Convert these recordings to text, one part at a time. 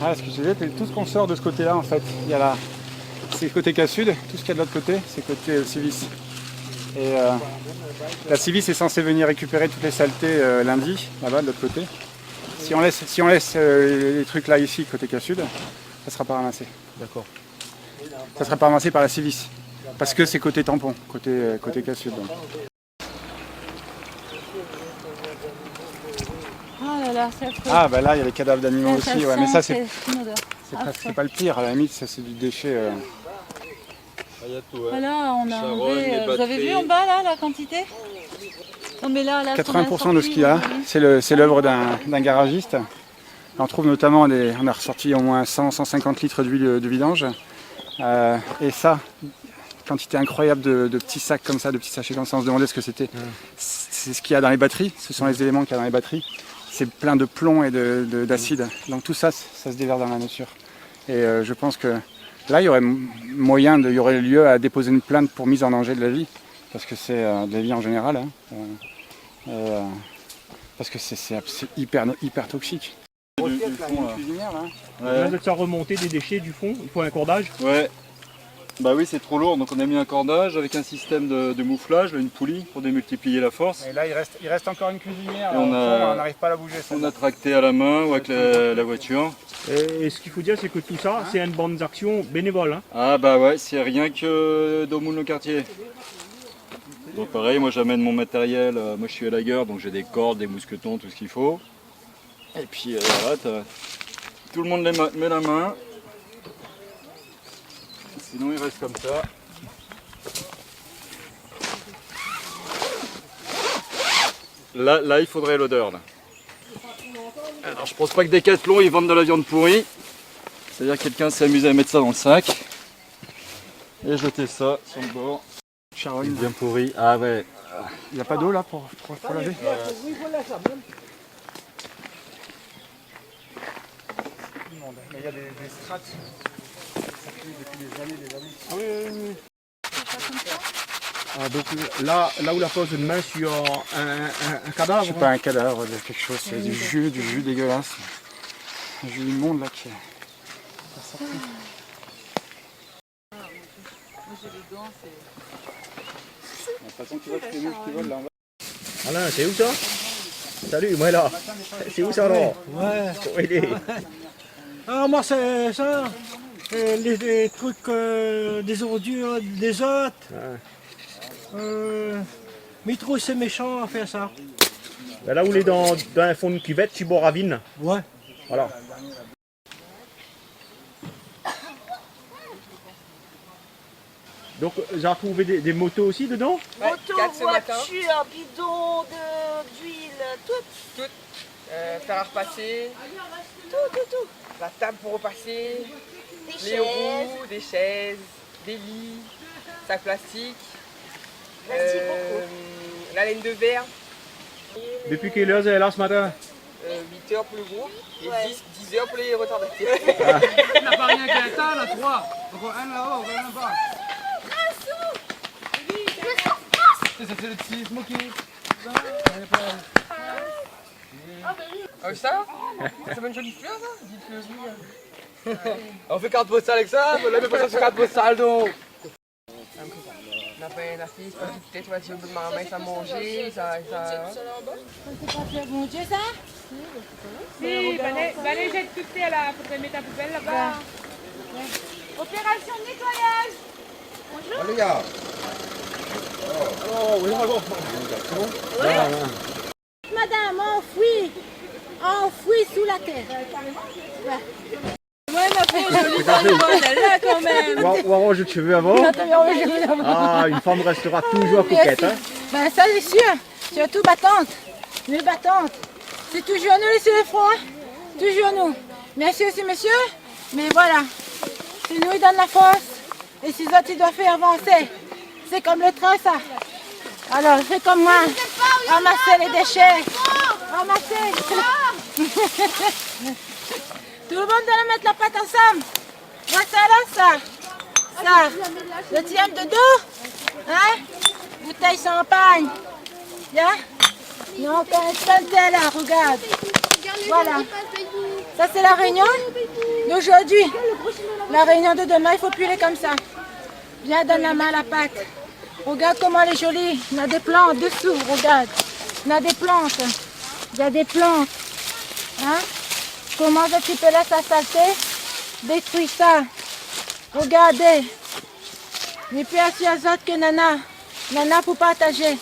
Ah, ce que je disais, tout ce qu'on sort de ce côté-là, en fait, il y a c'est le côté K-Sud, tout ce qu'il y a de l'autre côté, c'est côté Civis. Et la Civis est censée venir récupérer toutes les saletés lundi, là-bas, de l'autre côté. Si on laisse les trucs là, ici, côté K-Sud, ça ne sera pas ramassé. D'accord. Ça ne sera pas ramassé par la Civis, parce que c'est côté tampon, côté K-Sud. Oh là là, c'est affreux. Ah, bah là, il y a les cadavres d'animaux Ça aussi, ouais, sent, mais ça, c'est une odeur. c'est pas le pire, à la limite, ça, c'est du déchet. Il y a tout, ouais. Voilà, on a Charogne, enlevé. les Vous avez vu en bas là la quantité? Non mais là, 80% de ce qu'il y a, c'est l'œuvre d'un garagiste. On trouve notamment on a ressorti au moins 100-150 litres d'huile de vidange. Et ça, quantité incroyable de petits sacs comme ça, de petits sachets comme ça, on se demandait ce que c'était. C'est ce qu'il y a dans les batteries, ce sont les éléments qu'il y a dans les batteries. C'est plein de plomb et d'acide. Donc tout ça, ça se déverse dans la nature. Et je pense que là, il y aurait il y aurait lieu à déposer une plainte pour mise en danger de la vie. Parce que c'est de la vie en général. Parce que c'est hyper toxique. Du fond, là. Cuisinière, là. Ouais. On a de faire remonter des déchets du fond, il faut un cordage. Ouais. Bah oui, c'est trop lourd, donc on a mis un cordage avec un système de mouflage, une poulie pour démultiplier la force. Et là, il reste encore une cuisinière. Et on n'arrive pas à la bouger. On a tracté à la main ou avec la voiture. Et ce qu'il faut dire, c'est que tout ça, c'est une bande d'action bénévole. Hein. Ah bah ouais, c'est rien que d'Aumoul-le-Quartier. Donc pareil, moi j'amène mon matériel, moi je suis élagueur, donc j'ai des cordes, des mousquetons, tout ce qu'il faut. Et puis voilà, tout le monde met la main. Sinon il reste comme ça. Là il faudrait l'odeur. Alors je pense pas que Decathlon ils vendent de la viande pourrie. C'est-à-dire que quelqu'un s'est amusé à mettre ça dans le sac et jeter ça sur le bord. Charogne. Bien pourri. Ah ouais. Il n'y a pas d'eau là pour laver. Mais il y a des strates. Ça fait depuis des années. Ah oui. Ah, donc là où la pose une main sur un cadavre. C'est pas un cadavre de quelque chose, c'est du jus dégueulasse. Un jus immonde là qui est. De toute façon, tu vois que c'est les mouches qui volent là en bas. Alain, c'est où ça? Salut, moi là. C'est où ça alors? Ouais. Pour aider. Ah, moi, c'est ça. Les trucs, des ordures, des autres. Métro, c'est méchant à faire ça. Ben là où il est dans un fond de cuvette, Chibor Ravine. Ouais. Voilà. Donc j'ai retrouvé des motos aussi dedans? Moto, voiture, bidon d'huile, tout. Fer à repasser, Tout. la table pour repasser, Des les chaises. roues, des chaises, des lits, sacs plastiques, Plastique beaucoup. la laine de verre, Depuis quelle heure vous êtes là ce matin? 8 heures pour le groupe et Ouais. 10 heures pour les retardataires. On n'a pas rien qu'à un, là, 3. Encore un là-haut, on en bas. Ça c'est le petit smoky. Ah ça? C'est pas une jolie fleur ça? Dites-le oui. On fait carte postale avec ça, mais là mais pas ça sur carte postale donc. On a fait la fille, peut-être on va dire de ma mère à manger, ça. C'est pas fait bon Dieu ça? Si, balai jette tout là, faudrait mettre ta poubelle là-bas. Opération de nettoyage. Oh, les gars. Madame, enfoui sous la terre. Ouais, ma pauvre jolie bonne, elle là quand même. Ou arranger de cheveux avant? Ah, une femme restera toujours coquette. Hein? Ben ça c'est sûr, surtout battante. Nous battantes. C'est toujours nous les sur le front, hein? Toujours nous. Bien sûr c'est monsieur, mais voilà. C'est nous qui donne la force et ces autres ils doivent faire avancer. C'est comme le train ça. Alors fais comme moi, ramasser les déchets. Ramasser. Tout le monde doit mettre la patte ensemble. Moi ça là, ça. Le tième de dos. Hein? Bouteille champagne. Bien? Non, quand elle là, regarde. Voilà. Ça, c'est la réunion d'aujourd'hui. La réunion de demain, il ne faut plus aller comme ça. Viens, donne la main à la pâte. Regarde comment elle est jolie. Il y a des plantes dessous, regarde. Il y a des plantes. Il y a des plantes. Hein? Comment tu peux laisser ça saleté? Détruis ça. Regardez. Ni plus assez azote que Nana. Nana pour partager.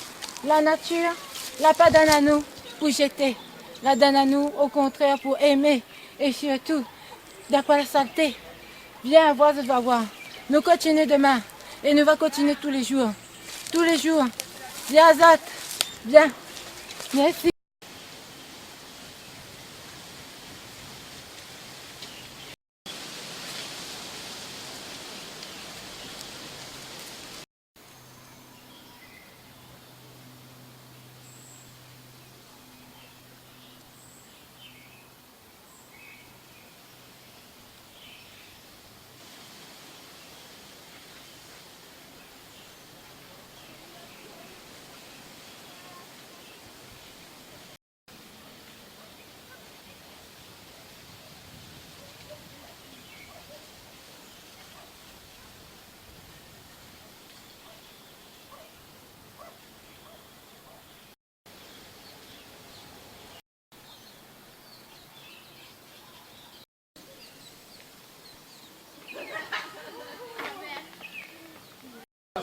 La nature, la pas donne à nous pour jeter. La donne à nous, au contraire, pour aimer. Et surtout, d'après la saleté. Viens voir, je dois voir. Nous continuons demain. Et nous allons continuer tous les jours. Tous les jours. Viens, Azat. Viens. Merci.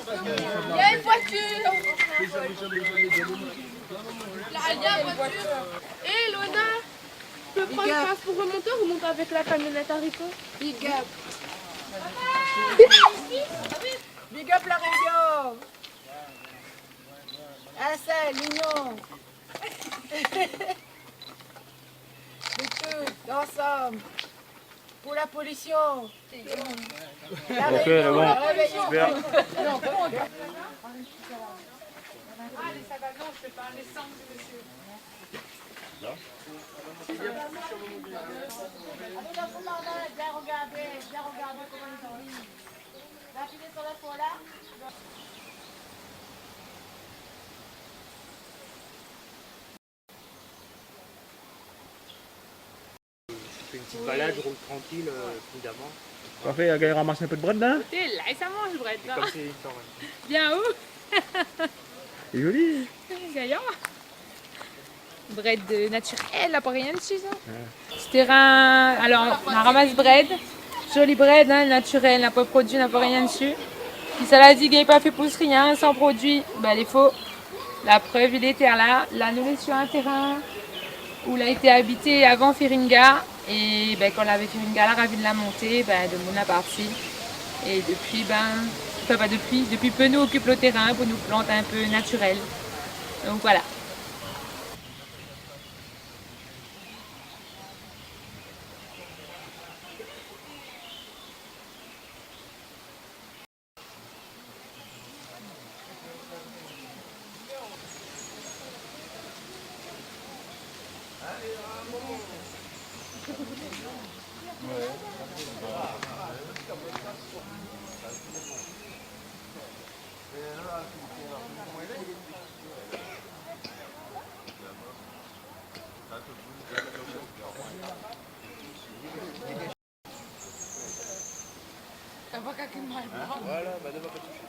Il y a une voiture. Là, il y a une voiture. Hé, Lona, tu peux prendre place pour remonter ou remonter avec la camionnette à Rico? Big up. Big up la région. Ah, c'est l'union. De tout, ensemble. Pour la pollution. La réunion, la réveillon. Allez, ça va, non, je fais pas un dessin, monsieur. Bien regarder comment ils ont mis. La fille sur la fois là. Une petite balade, je roule tranquille, prudemment. Parfait, il y a ramassé un peu de bread là. T'es là et ça mange, Brett, là. Comme c'est une sorte. Bien où? C'est joli. Gaillard. Bread naturel, là, pas rien dessus, ça. Ce terrain, alors, on ramasse bread. Joli bread, hein, naturel, n'a pas de produit, n'a pas rien dessus. Si ça l'a dit qu'il n'est pas fait pousse rien, sans produit, ben, il est faux. La preuve, il était là. Là, nous, on est sur un terrain où il a été habité avant Firinga. Et ben, quand on avait Firinga, la ravi de la montée, ben, de mon parti. Et depuis, enfin pas depuis peu, nous occupe le terrain pour nous planter un peu naturel. Donc voilà. Voilà, bah ne va pas toucher.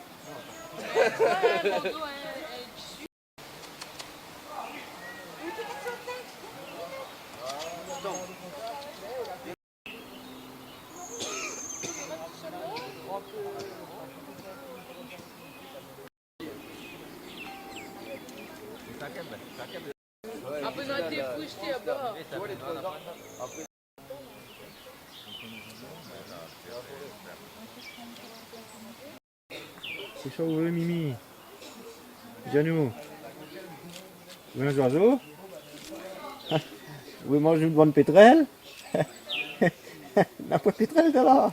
C'est chaud, oui, Mimi. Janou. Vous voulez un oiseau? Vous voulez manger une bonne pétrelle? La bonne pétrelle de là.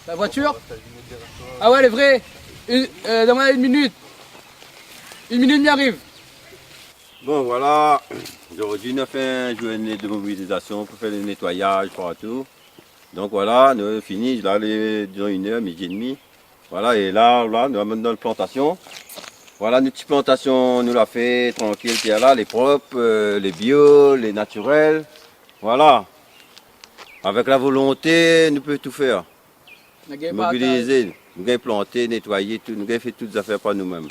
La voiture? Ah ouais, elle est vraie. Donne-moi 1 minute. 1 minute, m'y arrive. Bon voilà, aujourd'hui nous avons fait une journée de mobilisation pour faire le nettoyage partout. Donc voilà, nous avons fini, là, disons 1h, 12h30. Voilà, et là, nous sommes dans la plantation. Voilà, notre petite plantation, nous l'a fait tranquille, qui est là, les propres, les bio, les naturels. Voilà. Avec la volonté, nous pouvons tout faire. Mobiliser, nous avons planté, nettoyer, tout, nous avons fait toutes les affaires par nous-mêmes.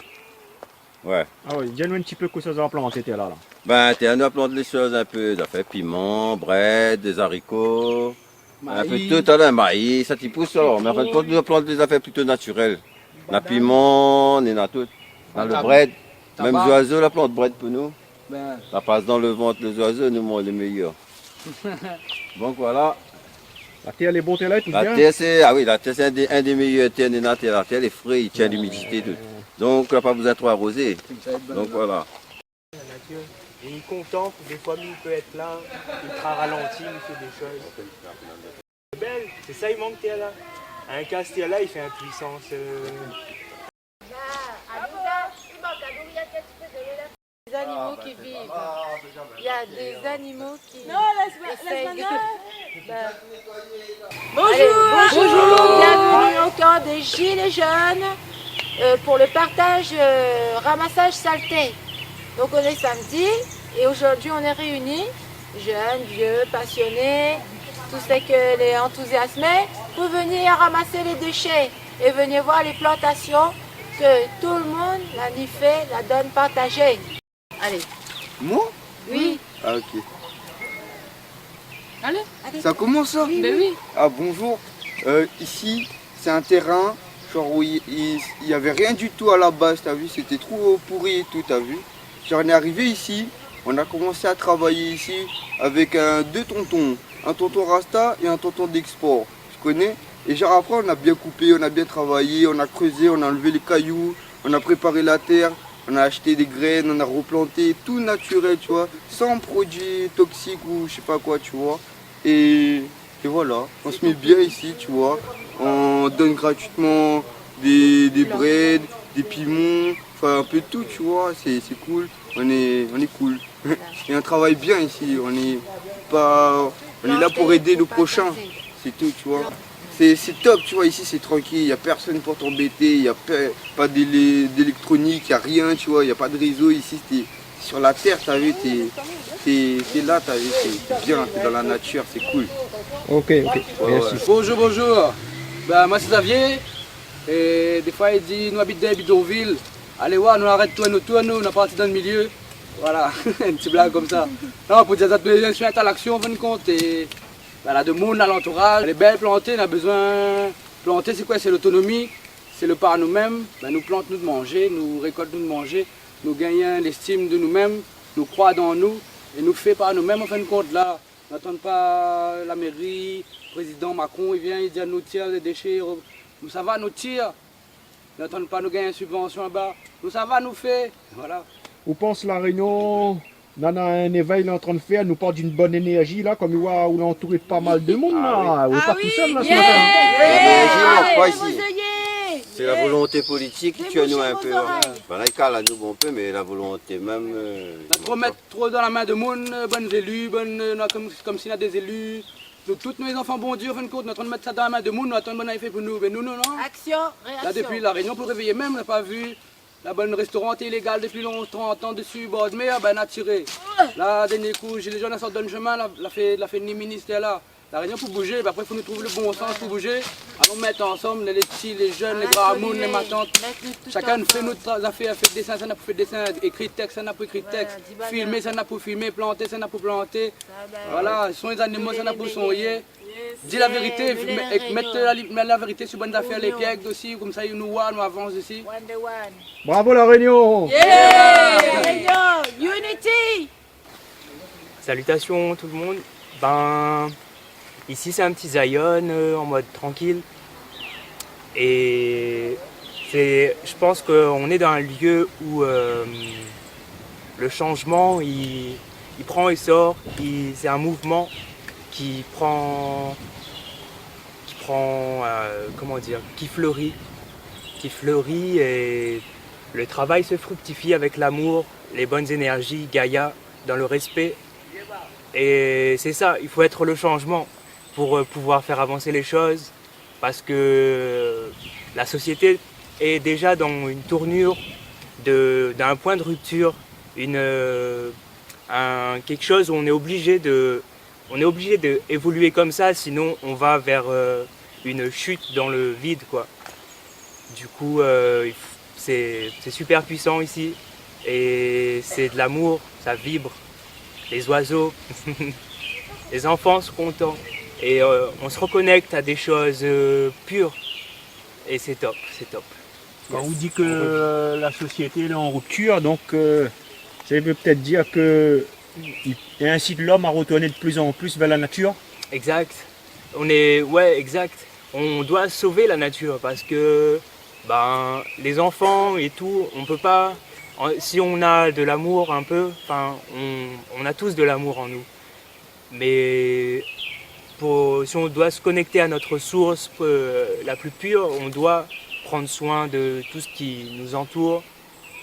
Ouais. Ah oui, dis-nous un petit peu que ça a planté là. Ben, tu as planté les choses un peu, ça fait piment, bread, des haricots, un peu de tout à l'heure, maïs, ça t'y pousse alors. Mais en fin de compte, nous plantons des affaires plutôt naturelles. La piment, on en a tout. Dans le bread, même les oiseaux, la plante bread pour nous. Ça passe dans le ventre des oiseaux, nous mangons les meilleurs. Donc voilà. La terre, les bons terres là, tout la bien. Terre, c'est, ah oui, la terre, c'est un des meilleurs terres de la terre. La terre est frais, il tient l'humidité. Donc, il n'y a pas besoin de trop arroser. Donc voilà. La nature, il contemple, des fois il peut être là, ultra ralenti, il fait des choses. C'est belle, c'est ça il manque terre là. Un casse terre là, il fait une puissance. Des animaux qui vivent. Il y a des animaux qui. Non, laisse-moi. Bonjour, bienvenue au camp des Gilets jaunes pour le partage ramassage saleté. Donc on est samedi et aujourd'hui on est réunis, jeunes, vieux, passionnés, tous ceux que les enthousiasmés, pour venir ramasser les déchets et venir voir les plantations que tout le monde la fait, la donne partagée. Allez. Moi? Oui. Ah ok. Allez. Ça commence ça? Ben oui. Ah bonjour. Ici, c'est un terrain, genre où il y avait rien du tout à la base, t'as vu? C'était trop pourri et tout, t'as vu? Genre on est arrivé ici, on a commencé à travailler ici avec deux tontons. Un tonton Rasta et un tonton d'export. Tu connais? Et genre après on a bien coupé, on a bien travaillé, on a creusé, on a enlevé les cailloux, on a préparé la terre. On a acheté des graines, on a replanté, tout naturel, tu vois, sans produits toxiques ou je sais pas quoi, tu vois. Et voilà, on se met bien ici, tu vois. On donne gratuitement des breads, des piments, enfin un peu de tout, tu vois. C'est cool, on est cool. Et on travaille bien ici, on est là pour aider nos prochains, c'est tout, tu vois. C'est top, tu vois, ici c'est tranquille, il n'y a personne pour t'embêter, il n'y a pas d'électronique, il n'y a rien, tu vois, il n'y a pas de réseau, ici t'es sur la terre, t'as vu, t'es là, t'as vu, t'es bien, t'es dans la nature, c'est cool. Ok, merci. Bonjour. Ben, moi c'est Xavier, et des fois il dit, nous habitons dans les bidonvilles, allez voir, nous arrête toi, nous, on est parti dans le milieu, voilà, une petite blague comme ça. Non, pour dire ça, tous les gens sont à l'action, venez compter. Ben, là, de monde à l'entourage, elle est belle plantée, on a besoin. Planter, c'est quoi? C'est l'autonomie, c'est le par nous-mêmes. Ben, nous plantons nous de manger, nous récoltons nous de manger, nous gagnons l'estime de nous-mêmes, nous croyons dans nous et nous fait par nous-mêmes en fin de compte. Là, n'attendons pas la mairie, le président Macron, il vient, il dit à nous tire des déchets, nous ça va, nous tire. N'attendons pas nous gagner une subvention là-bas, nous ça va, nous fait. Voilà. Où pense la Réunion? On a un éveil en train de faire, nous parle d'une bonne énergie là, comme où on est entouré de pas mal de monde là. On n'est pas tout seul là ce matin. C'est la volonté politique qui tue nous un peu. Ben là, il cale à nous un peu, mais la volonté même. Trop mettre trop dans la main de monde, bonnes élus, comme s'il y a des élus. Nous, tous nos enfants, bon Dieu, en fin de compte, nous attendons de mettre ça dans la main de monde, nous attendons de bonne effet pour nous. Mais nous, non. Action, réaction. Là, depuis la Réunion, pour réveiller même, on n'a pas vu. La bonne restaurant illégale depuis longtemps, 30 ans dessus, bord de mer, ben on a tiré. Là, dernier coup, j'ai les gens qui sortent dans le chemin, la fait ni ministère là. La Réunion pour bouger, ben après il faut nous trouver le bon sens pour bouger. Allons mettre ensemble les petits, les jeunes, les grands amours, les matantes. Chacun fait notre affaire, fait des dessins, ça n'a pour faire des dessins, écrit texte, ça n'a pour écrire texte, filmer, ça n'a pour filmer, planter, ça n'a pour planter. Voilà, sont les animaux, ça n'a pour soigner. Dis la vérité, mettre la vérité sur bonne affaire, les pièges aussi, comme ça ils nous voient, nous avance aussi. Bravo la Réunion! Yeah! Réunion! Unity! Salutations tout le monde. Ben, ici c'est un petit Zion en mode tranquille. Et je pense qu'on est dans un lieu où le changement il prend essor, c'est un mouvement qui prend prend, comment dire, qui fleurit et le travail se fructifie avec l'amour, les bonnes énergies, Gaïa, dans le respect. Et c'est ça, il faut être le changement pour pouvoir faire avancer les choses parce que la société est déjà dans une tournure d'un point de rupture, quelque chose où on est obligé d'évoluer comme ça, sinon on va vers une chute dans le vide, quoi. Du coup, c'est super puissant ici et c'est de l'amour, ça vibre. Les oiseaux, les enfants sont contents et on se reconnecte à des choses pures et c'est top, c'est top. Quand on dit que la société est en rupture, donc ça veut peut-être dire qu'il incite l'homme à retourner de plus en plus vers la nature. Exact. Ouais, exact. On doit sauver la nature parce que les enfants et tout, on peut pas. Si on a de l'amour un peu, on a tous de l'amour en nous. Mais si on doit se connecter à notre source la plus pure, on doit prendre soin de tout ce qui nous entoure,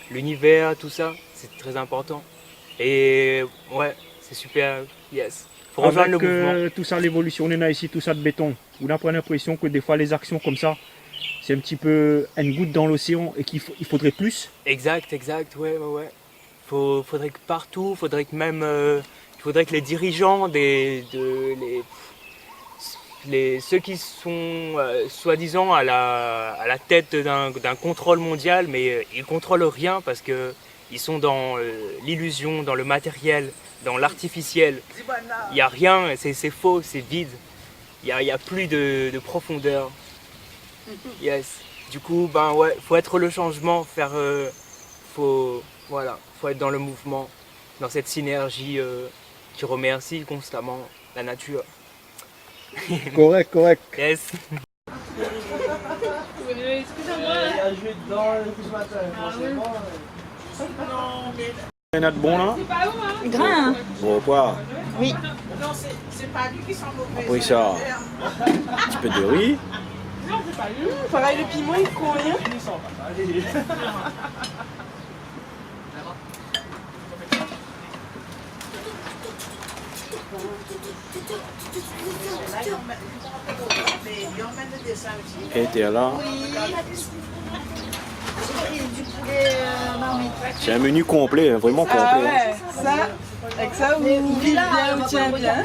l'univers, tout ça, c'est très important. Et ouais, c'est super, yes. Faut rejoindre le mouvement. Tout ça, l'évolution, on a ici, tout ça de béton. On a l'impression que des fois les actions comme ça, c'est un petit peu une goutte dans l'océan et qu'il faudrait plus. Exact, ouais. Faudrait que partout, faudrait que les dirigeants, ceux qui sont soi-disant à la tête d'un contrôle mondial, mais ils contrôlent rien parce qu'ils sont dans l'illusion, dans le matériel, dans l'artificiel. Il n'y a rien, c'est faux, c'est vide. Il n'y a plus de profondeur. Yes. Du coup, faut être le changement, faut être dans le mouvement, dans cette synergie qui remercie constamment la nature. Correct. Yes. Il y en a de bons là? Grain. Bon, quoi? Oui. Non, c'est pas lui qui sent mauvais. Après ça, un petit peu de riz. Non, c'est pas lui. Pareil, le piment, il court rien. Et t'es là. C'est un menu complet, vraiment complet. Ah ouais, ça, avec ça, vous vivez bien, vous tient bien.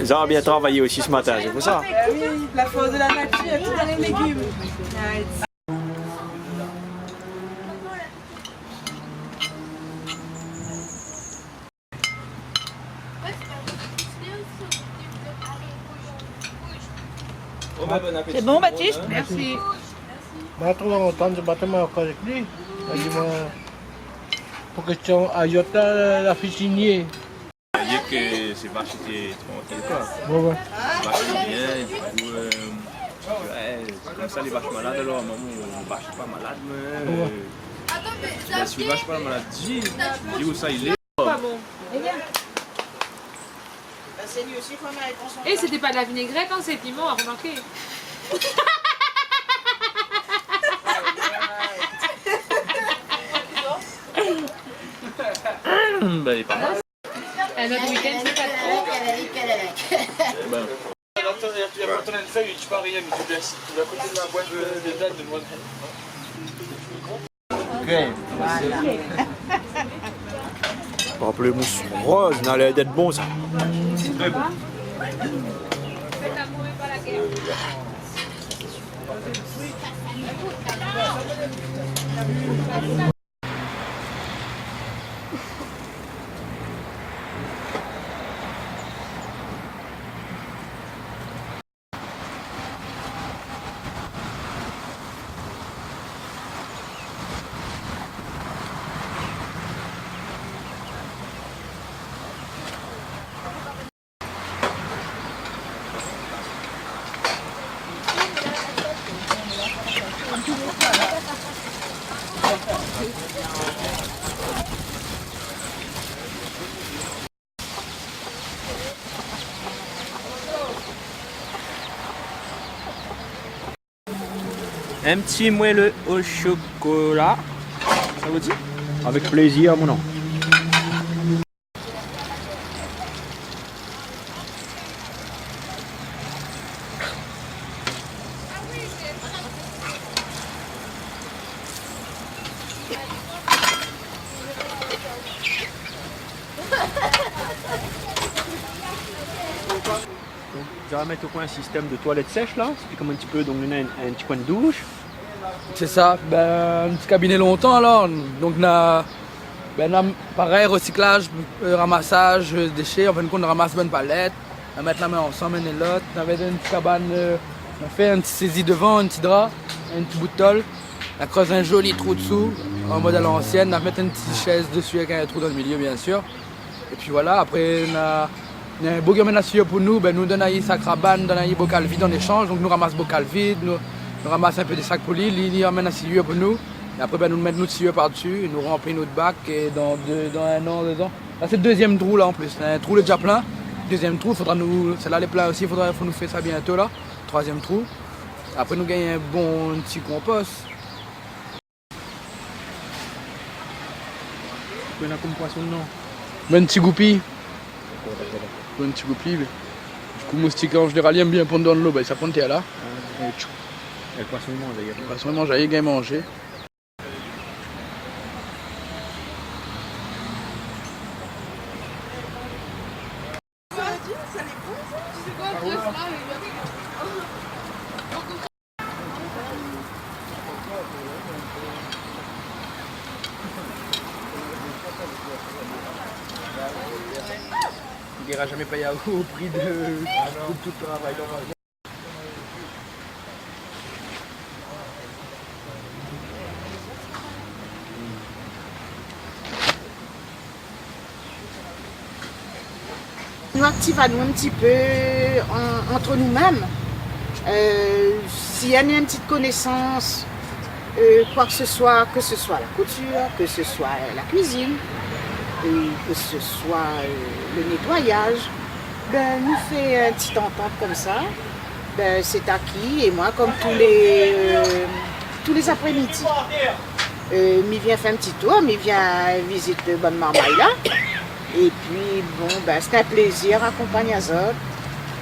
Ils ont bien travaillé aussi ce matin, c'est pour ça. Oui, la force de la nature, il y a tout dans les légumes. C'est bon, Baptiste? Merci. Baru tahun sebatang aku ni, lagi mah question ayota la fitinier. C'est-à-dire que ces vaches étaient tranquilles quoi. Ouais. Vaches bien, du coup, c'est comme ça les vaches malades alors, maman, les vaches pas malades, mais si les vaches pas malades, dis où ça il est. Pas bon. Et c'était pas de la vinaigrette, hein, c'est piment à remarquer. Il est pas mal. Notre week-end, c'est pas trop. Il y a pas ton feuille, tu parles rien, mais tu laisses. Tu vas à côté de la boîte de date de noix de Pamplemousse rose, ça allait être bon ça. Très bon. Faites l'amour et pas la guerre. Un petit moelleux au chocolat. Ça vous dit? Avec plaisir, mon nom. On va mettre au coin un système de toilette sèche là, c'est comme un petit peu, donc on a un petit coin de douche. C'est ça, un petit cabinet longtemps alors. Donc on a, pareil, recyclage, ramassage, déchets, en fin de compte on ramasse bonne palette, on met la main ensemble, on est l'autre, on avait une petite cabane, on fait un petit saisie devant, un petit drap, un petit bout de tôle, on creuse un joli trou dessous, en mode à l'ancienne, on met une petite chaise dessus avec un trou dans le milieu bien sûr. Et puis voilà, après on a un beau gamin pour nous, nous donnons un sac raban, nous donnons un bocal vide en échange, donc nous ramassons bocal vide, nous ramassons un peu des sacs polis, il ramène un sciure pour nous, et après nous mettons notre sciure par-dessus, nous remplissons notre bac, et dans 1 an, 2 ans, là c'est le deuxième trou là en plus, un trou est déjà plein, deuxième trou, c'est là les pleins aussi, il faut nous faire ça bientôt là, troisième trou, après nous gagnons un bon petit compost. Tu as comme poisson non? Un petit goupille. Un petit goupille. Du coup, moustique en général, il aime bien pondre dans l'eau, ça pond là. Et le poisson il mange d'ailleurs. Le poisson il mange, il gagne manger. Il n'ira jamais payer au prix de tout le travail. Nous activons un petit peu entre nous-mêmes. S'il y a une petite connaissance, quoi que ce soit la couture, que ce soit la cuisine, que ce soit le nettoyage, nous fait une petite entente comme ça, c'est acquis. Et moi, comme tous les après-midi, m'y vient faire un petit tour, m'y vient visiter bonne marmaille là. Et puis c'est un plaisir accompagner les autres.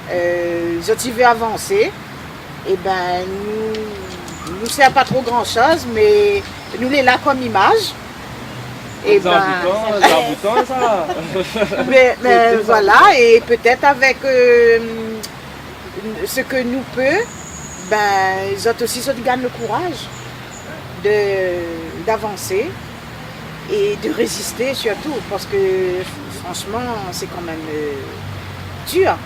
Les autres ils veulent avancer. Et nous sert pas trop grand chose, mais nous les là comme image. Et ça. mais voilà, et peut-être avec ce que nous peut, les autres aussi ils gagnent le courage d'avancer et de résister surtout, parce que franchement c'est quand même dur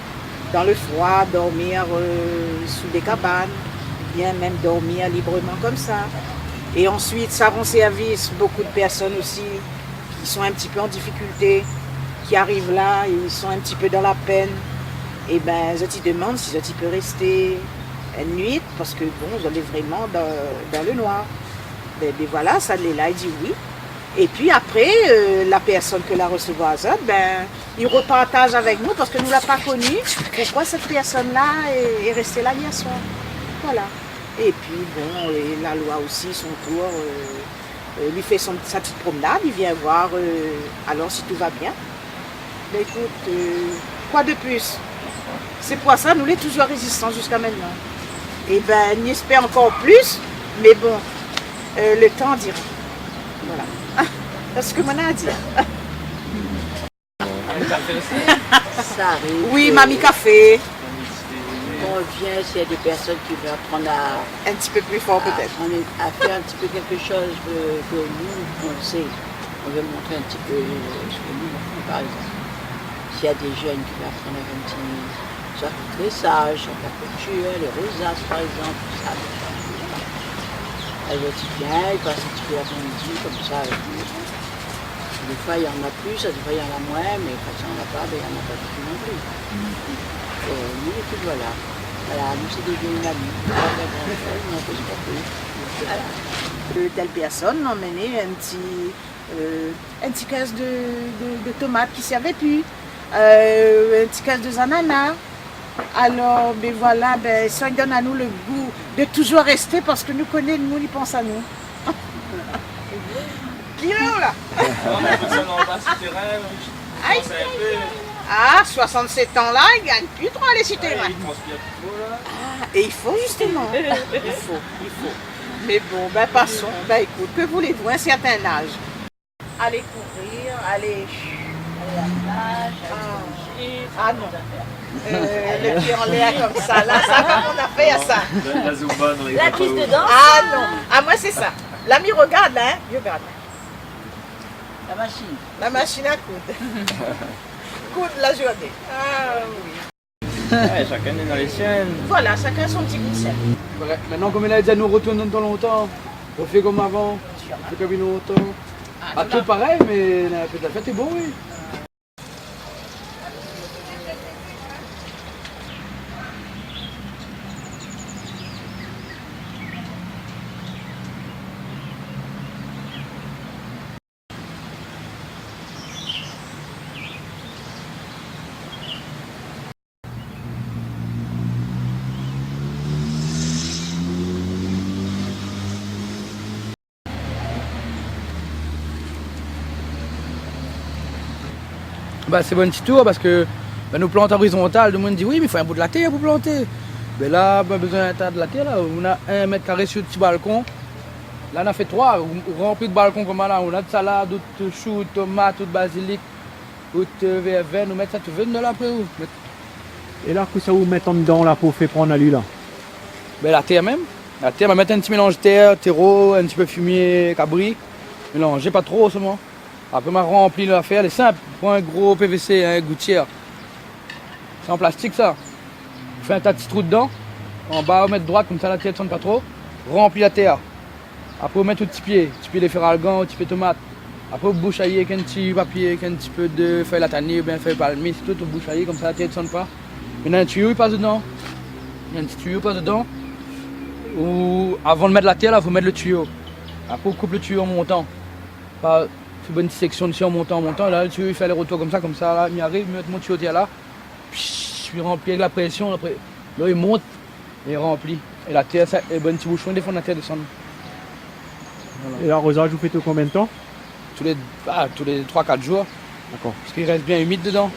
dans le froid, dormir sous des cabanes, bien même dormir librement comme ça. Et ensuite, ça rend service beaucoup de personnes aussi qui sont un petit peu en difficulté, qui arrivent là, ils sont un petit peu dans la peine. Et ils demandent si ils peuvent rester une nuit, parce que ils sont vraiment dans le noir. Voilà, ça les là, il dit oui. Et puis après, la personne que la recevoir, il repartage avec nous, parce que nous ne l'avons pas connue, pourquoi cette personne-là est restée là hier soir. Voilà. Et puis et la loi aussi, son tour, lui fait sa petite promenade, il vient voir alors si tout va bien. Mais écoute, quoi de plus? C'est pour ça, nous les toujours résistants jusqu'à maintenant. Et on espère encore plus, mais bon, le temps dira. Voilà. C'est ce que mon a à dire. Ça arrive. Oui, mamie café. On vient s'il y a des personnes qui veulent apprendre un petit peu plus fort peut-être. À faire un petit peu quelque chose que nous, on sait. On veut montrer un petit peu ce que nous, on fait, par exemple. S'il y a des jeunes qui veulent apprendre un petit soit le tressage, soit la couture, les rosaces par exemple, ça. Elles vont bien, ils passent un petit peu l'après-midi comme ça avec nous. Des fois il y en a plus, des fois il y en a moins, mais quand il n'y en a pas, il n'y en a pas du tout non plus. Et nous, et puis voilà. Voilà, nous c'est des vieilles amies. Pas de grand chose, mais on peut se porter. Voilà. Telle personne emmenait un petit caisse de tomates qui ne servait plus, un petit caisse de ananas, Alors, ben voilà, ben, ça donne à nous le goût de toujours rester parce que nous connaissons, nous, ils pensent à nous. Qui est là? Aïe. Ah, 67 ans là, il ne gagne plus trop à les citer. Et il faut justement. Il faut. Mais bon, ben passons. Ben écoute, que voulez-vous, un certain âge? Allez courir, allez à la plage, ah non. Le pied en l'air comme ça, là, ça comme on a fait à ça. La Zumba dans les La piste de danse? Ah non, ah moi c'est ça. L'ami regarde là, hein, je regarde. La machine. La machine à coudre. Coudre la journée. Ah oui. Ouais, chacun est dans les siennes. Voilà, chacun son petit bout de sel. Maintenant, comme il a dit, nous retournons dans longtemps. On fait comme avant. On fait comme il nous longtemps. Ah, tout pareil, mais la fête est bon, oui. Bah, c'est bon petit tour parce que bah, nous plantons horizontales, tout le monde dit oui mais il faut un bout de la terre pour planter. Mais là, pas besoin d'un tas de la terre, là. On a 1 mètre carré sur le petit balcon. Là on a fait 3, rempli de balcons comme là. On a de salade, de choux, de tomates, de basilic, de verveine, nous mettons ça tout venir de là après. Et là, que ça vous met en dedans là pour faire prendre à lui là? Ben, la terre même. La terre, on va mettre un petit mélange de terre, terreau, un petit peu fumier, cabri. Mélangez pas trop seulement. Après, on rempli l'affaire, elle est simple. Prends un gros PVC, un gouttière. C'est en plastique ça. On fait un tas de petits trous dedans. En bas, on met droite, comme ça la terre ne sonne pas trop. Remplis la terre. Après, on met au petit pied de feralgan, au petit pied de tomate. Après, on bouchailler avec un petit papier, avec un petit peu de feuille latanier ou bien feuille palmier. C'est tout, on bouchailler comme ça la terre ne sonne pas. Maintenant, un tuyau il passe dedans. Il y a un petit tuyau qui passe dedans. Ou avant de mettre la terre, il faut mettre le tuyau. Après, on coupe le tuyau en montant. Pas une bonne section ici en montant. Là, le tuyau il fait les retours comme ça, là, il arrive, il met mon tuyau là. Puis, il remplit avec la pression. Après, là, il monte et il remplit. Et la terre, ça, et bon petit bouchon, des fois, la terre descend. Voilà. Et l'arrosage, vous faites combien de temps? Tous les 3-4 jours. D'accord. Parce qu'il reste bien humide dedans.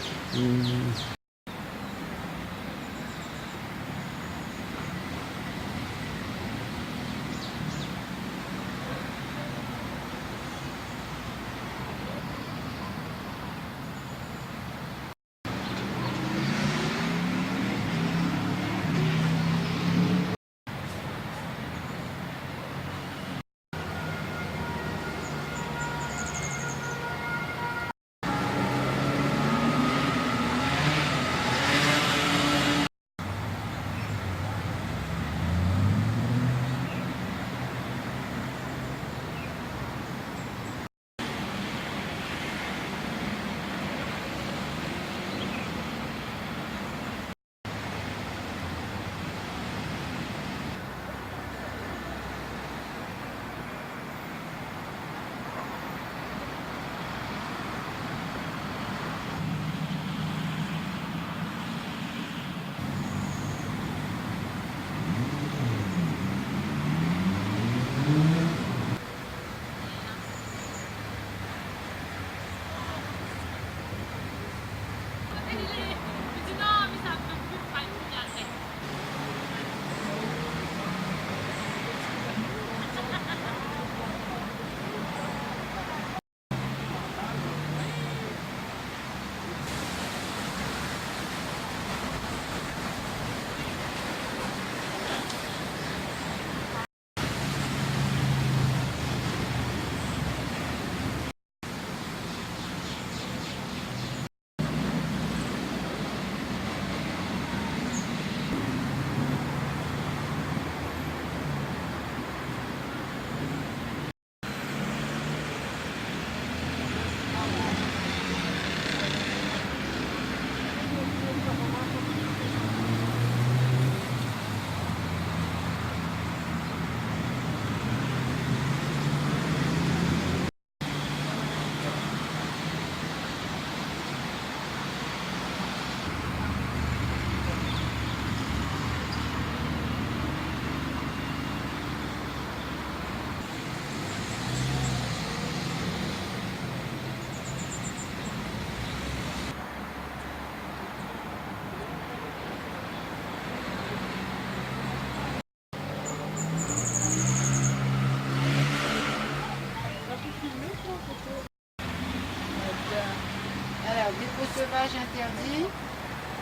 interdit.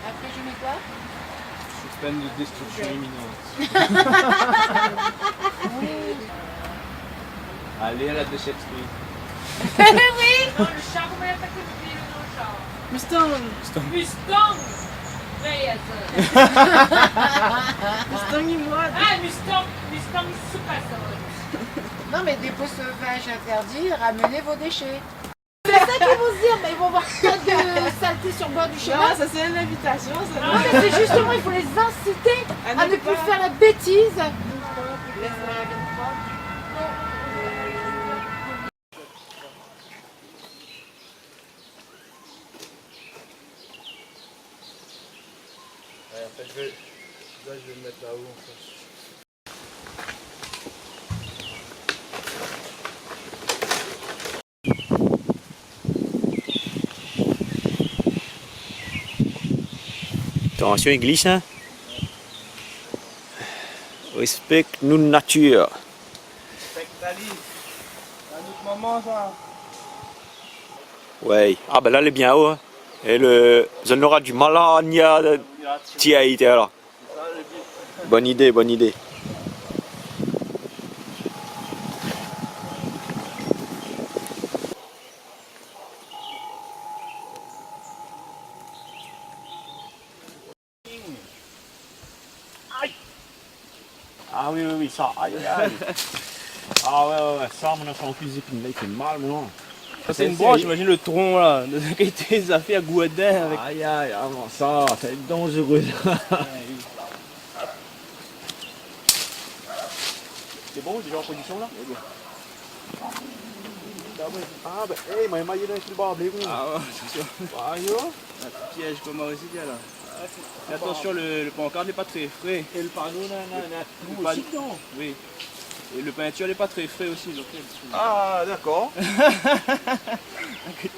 Après, je mets quoi? Sous peine de destruction imminente. Allez à la déchetterie. Oui. Dans le char, comment il attaque le vélo dans le char? Mustang. Mustang. Ouais, Mustang et moi. Ah, Mustang super ça. Non, mais dépôt sauvage interdit, ramenez vos déchets. C'est ça qu'ils vont se dire, mais ils vont voir pas de saleté sur le bord du chemin. Non, ça c'est une invitation. Ça. Non, mais c'est justement, il faut les inciter à ne plus faire la bêtise. En fait, je vais le mettre là-haut en fait. Attention, il glisse, hein. Respecte nous nature. Respecte Dali. C'est un autre moment ça. Ouais. Ah ben là, elle est bien haut. Hein. Et on aura du mal à tirer là. Bonne idée, bonne idée. Ah oui, ça, aïe. Ah ouais, ça, mon enfant, en plus, il fait mal, non. Ça c'est une branche, j'imagine le tronc là, de ce qui a été zaffé à Gouadin avec... Aïe, avant ça va être dangereux. C'est bon, déjà en position là? Ah bah, hey, mais il est dans le bas, Ah ouais, c'est sûr. Ah yo. Un piège comme moi aussi, là. Et attention, le pancarte n'est pas très frais. Et le panneau, le aussi, non? Oui. Et le peinture n'est pas très frais aussi. Donc... Ah, d'accord.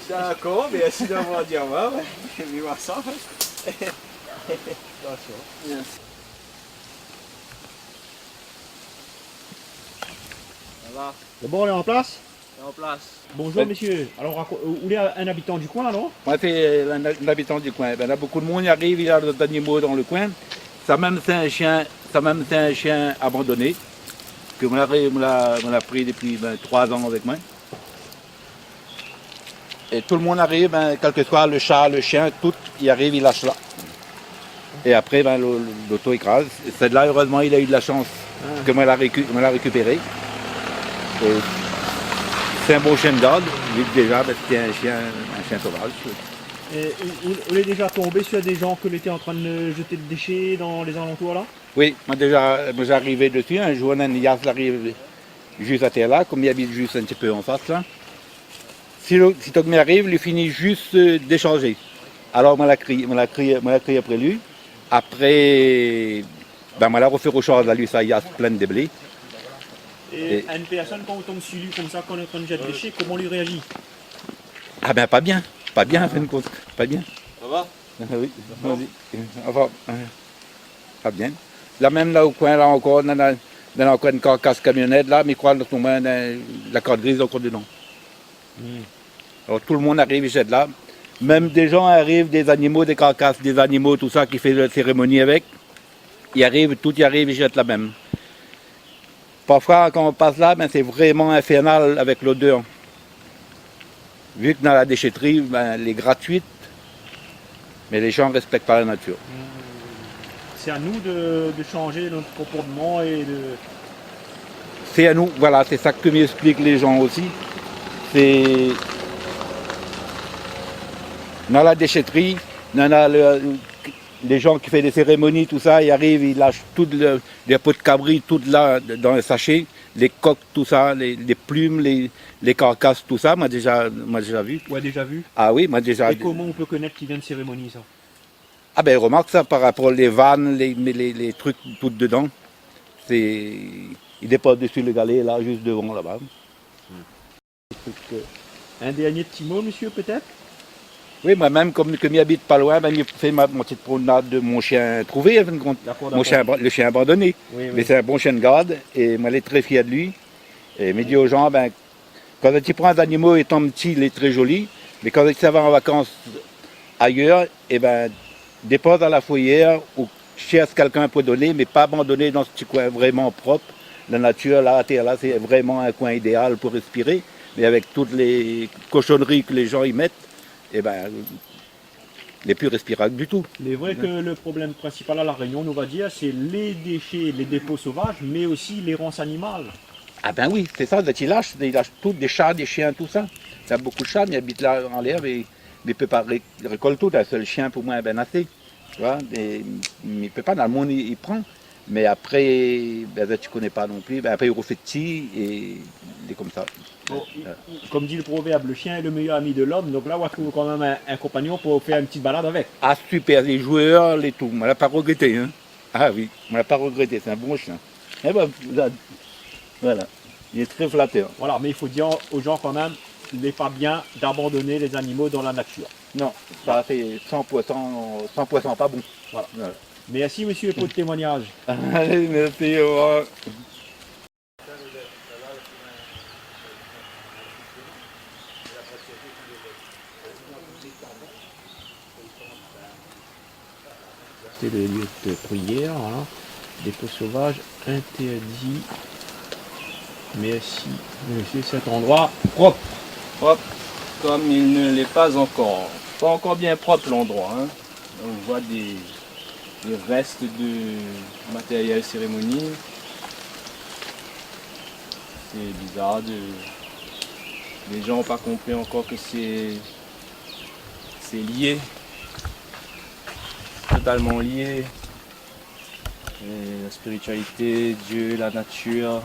D'accord, mais si on va dire, ouais, je vais voir ça. Attention. Voilà. C'est bon, on est en place? C'est en place. Bonjour messieurs. Alors, vous êtes un habitant du coin, non? Moi, c'est un habitant du coin. Ben là, beaucoup de monde y arrive, il y a des animaux dans le coin. Ça même, c'est un chien abandonné. Que on l'a pris depuis 3 ans avec moi. Et tout le monde arrive, quel que soit le chat, le chien, tout, il arrive, il lâche là. Et après, l'auto écrase. Et celle-là, heureusement, il a eu de la chance que moi, l'a récupéré. Et c'est un bon chien de garde, vu que déjà, c'était un chien sauvage. Et on est déjà tombé sur des gens qui étaient en train de jeter des déchets dans les alentours là? Oui, moi j'arrivais dessus, un jour un Nias arrive juste à terre là, comme il habite juste un petit peu en face là. Si Togmi arrive, il finit juste d'échanger. Alors moi la crie après lui. Après, moi la refait au charge là, lui ça y a plein de blés. Et à une personne, quand on tombe sur lui comme ça, quand on est en train de jeter des déchets, comment lui réagit? Ah ben pas bien, en fin de compte, pas bien. Ça va? Oui, enfin, pas bien. Là même là au coin, là encore, on a encore une carcasse camionnette là, mais quoi, la corde grise encore dedans. Alors tout le monde arrive, il jette là. Même des gens arrivent, des animaux, des carcasses, des animaux, tout ça qui fait la cérémonie avec. Ils arrivent, tout y arrive, ils jettent là même. Parfois quand on passe là, c'est vraiment infernal avec l'odeur. Vu que dans la déchetterie, elle est gratuite, mais les gens ne respectent pas la nature. C'est à nous de changer notre comportement et de... C'est à nous, voilà, c'est ça que m'expliquent les gens aussi. C'est dans la déchetterie, les gens qui font des cérémonies, tout ça, ils arrivent, ils lâchent toutes les pots de cabri, tout là dans les sachets, les coques, tout ça, les plumes, les carcasses, tout ça, moi déjà vu. Ouais, déjà vu. Ah oui, moi déjà. Et comment on peut connaître qu'il vient de cérémonie ça? Ah ben remarque ça par rapport aux vannes, les trucs tout dedans. Il dépasse dessus le galet là, juste devant là-bas. Un dernier petit mot, monsieur, peut-être? Oui, moi-même, comme il habite pas loin, je fais ma petite promenade de mon chien trouvé, le chien abandonné. Oui. Mais c'est un bon chien de garde et moi, je suis très fier de lui. Et je dis aux gens, quand tu prends un animal étant petit, il est très joli, mais quand tu vas en vacances ailleurs, eh ben, dépose à la fourrière ou cherche quelqu'un pour donner, mais pas abandonner dans ce petit coin vraiment propre. La nature, la terre, là, c'est vraiment un coin idéal pour respirer. Mais avec toutes les cochonneries que les gens y mettent, eh ben, n'est plus respirable du tout. Il est vrai que le problème principal à La Réunion, on va dire, c'est les déchets, les dépôts sauvages, mais aussi l'errance animale. Ah ben oui, c'est ça, ils lâchent tout, des chats, des chiens, tout ça. Il y a beaucoup de chats, mais ils habitent là en l'herbe et il ne peut pas récolter tout. Un seul chien pour moi, ben assez. Tu vois, il ne peut pas, dans le monde, il prend. Mais après, ben, tu ne connais pas non plus. Ben, après, il refait petit et il est comme ça. Bon, comme dit le proverbe, le chien est le meilleur ami de l'homme. Donc là, on va trouver quand même un compagnon pour faire une petite balade avec. Ah super, les joueurs, les tout. On ne l'a pas regretté. Hein. Ah oui, on ne l'a pas regretté. C'est un bon chien. Et ben, voilà, il est très flatteur. Voilà, mais il faut dire aux gens quand même, il n'est pas bien d'abandonner les animaux dans la nature. Non, ça c'est 100% pas bon. Voilà. Voilà. Merci monsieur pour le témoignage. Allez, merci, au revoir. C'est le lieu de prière, voilà. Dépôt sauvage interdit. Merci, monsieur, cet endroit propre. Propre comme il ne l'est pas encore. Pas encore bien propre l'endroit. Hein. On voit des restes de matériel cérémonie. C'est bizarre. Les gens n'ont pas compris encore que c'est lié. Totalement lié. Et la spiritualité, Dieu, la nature,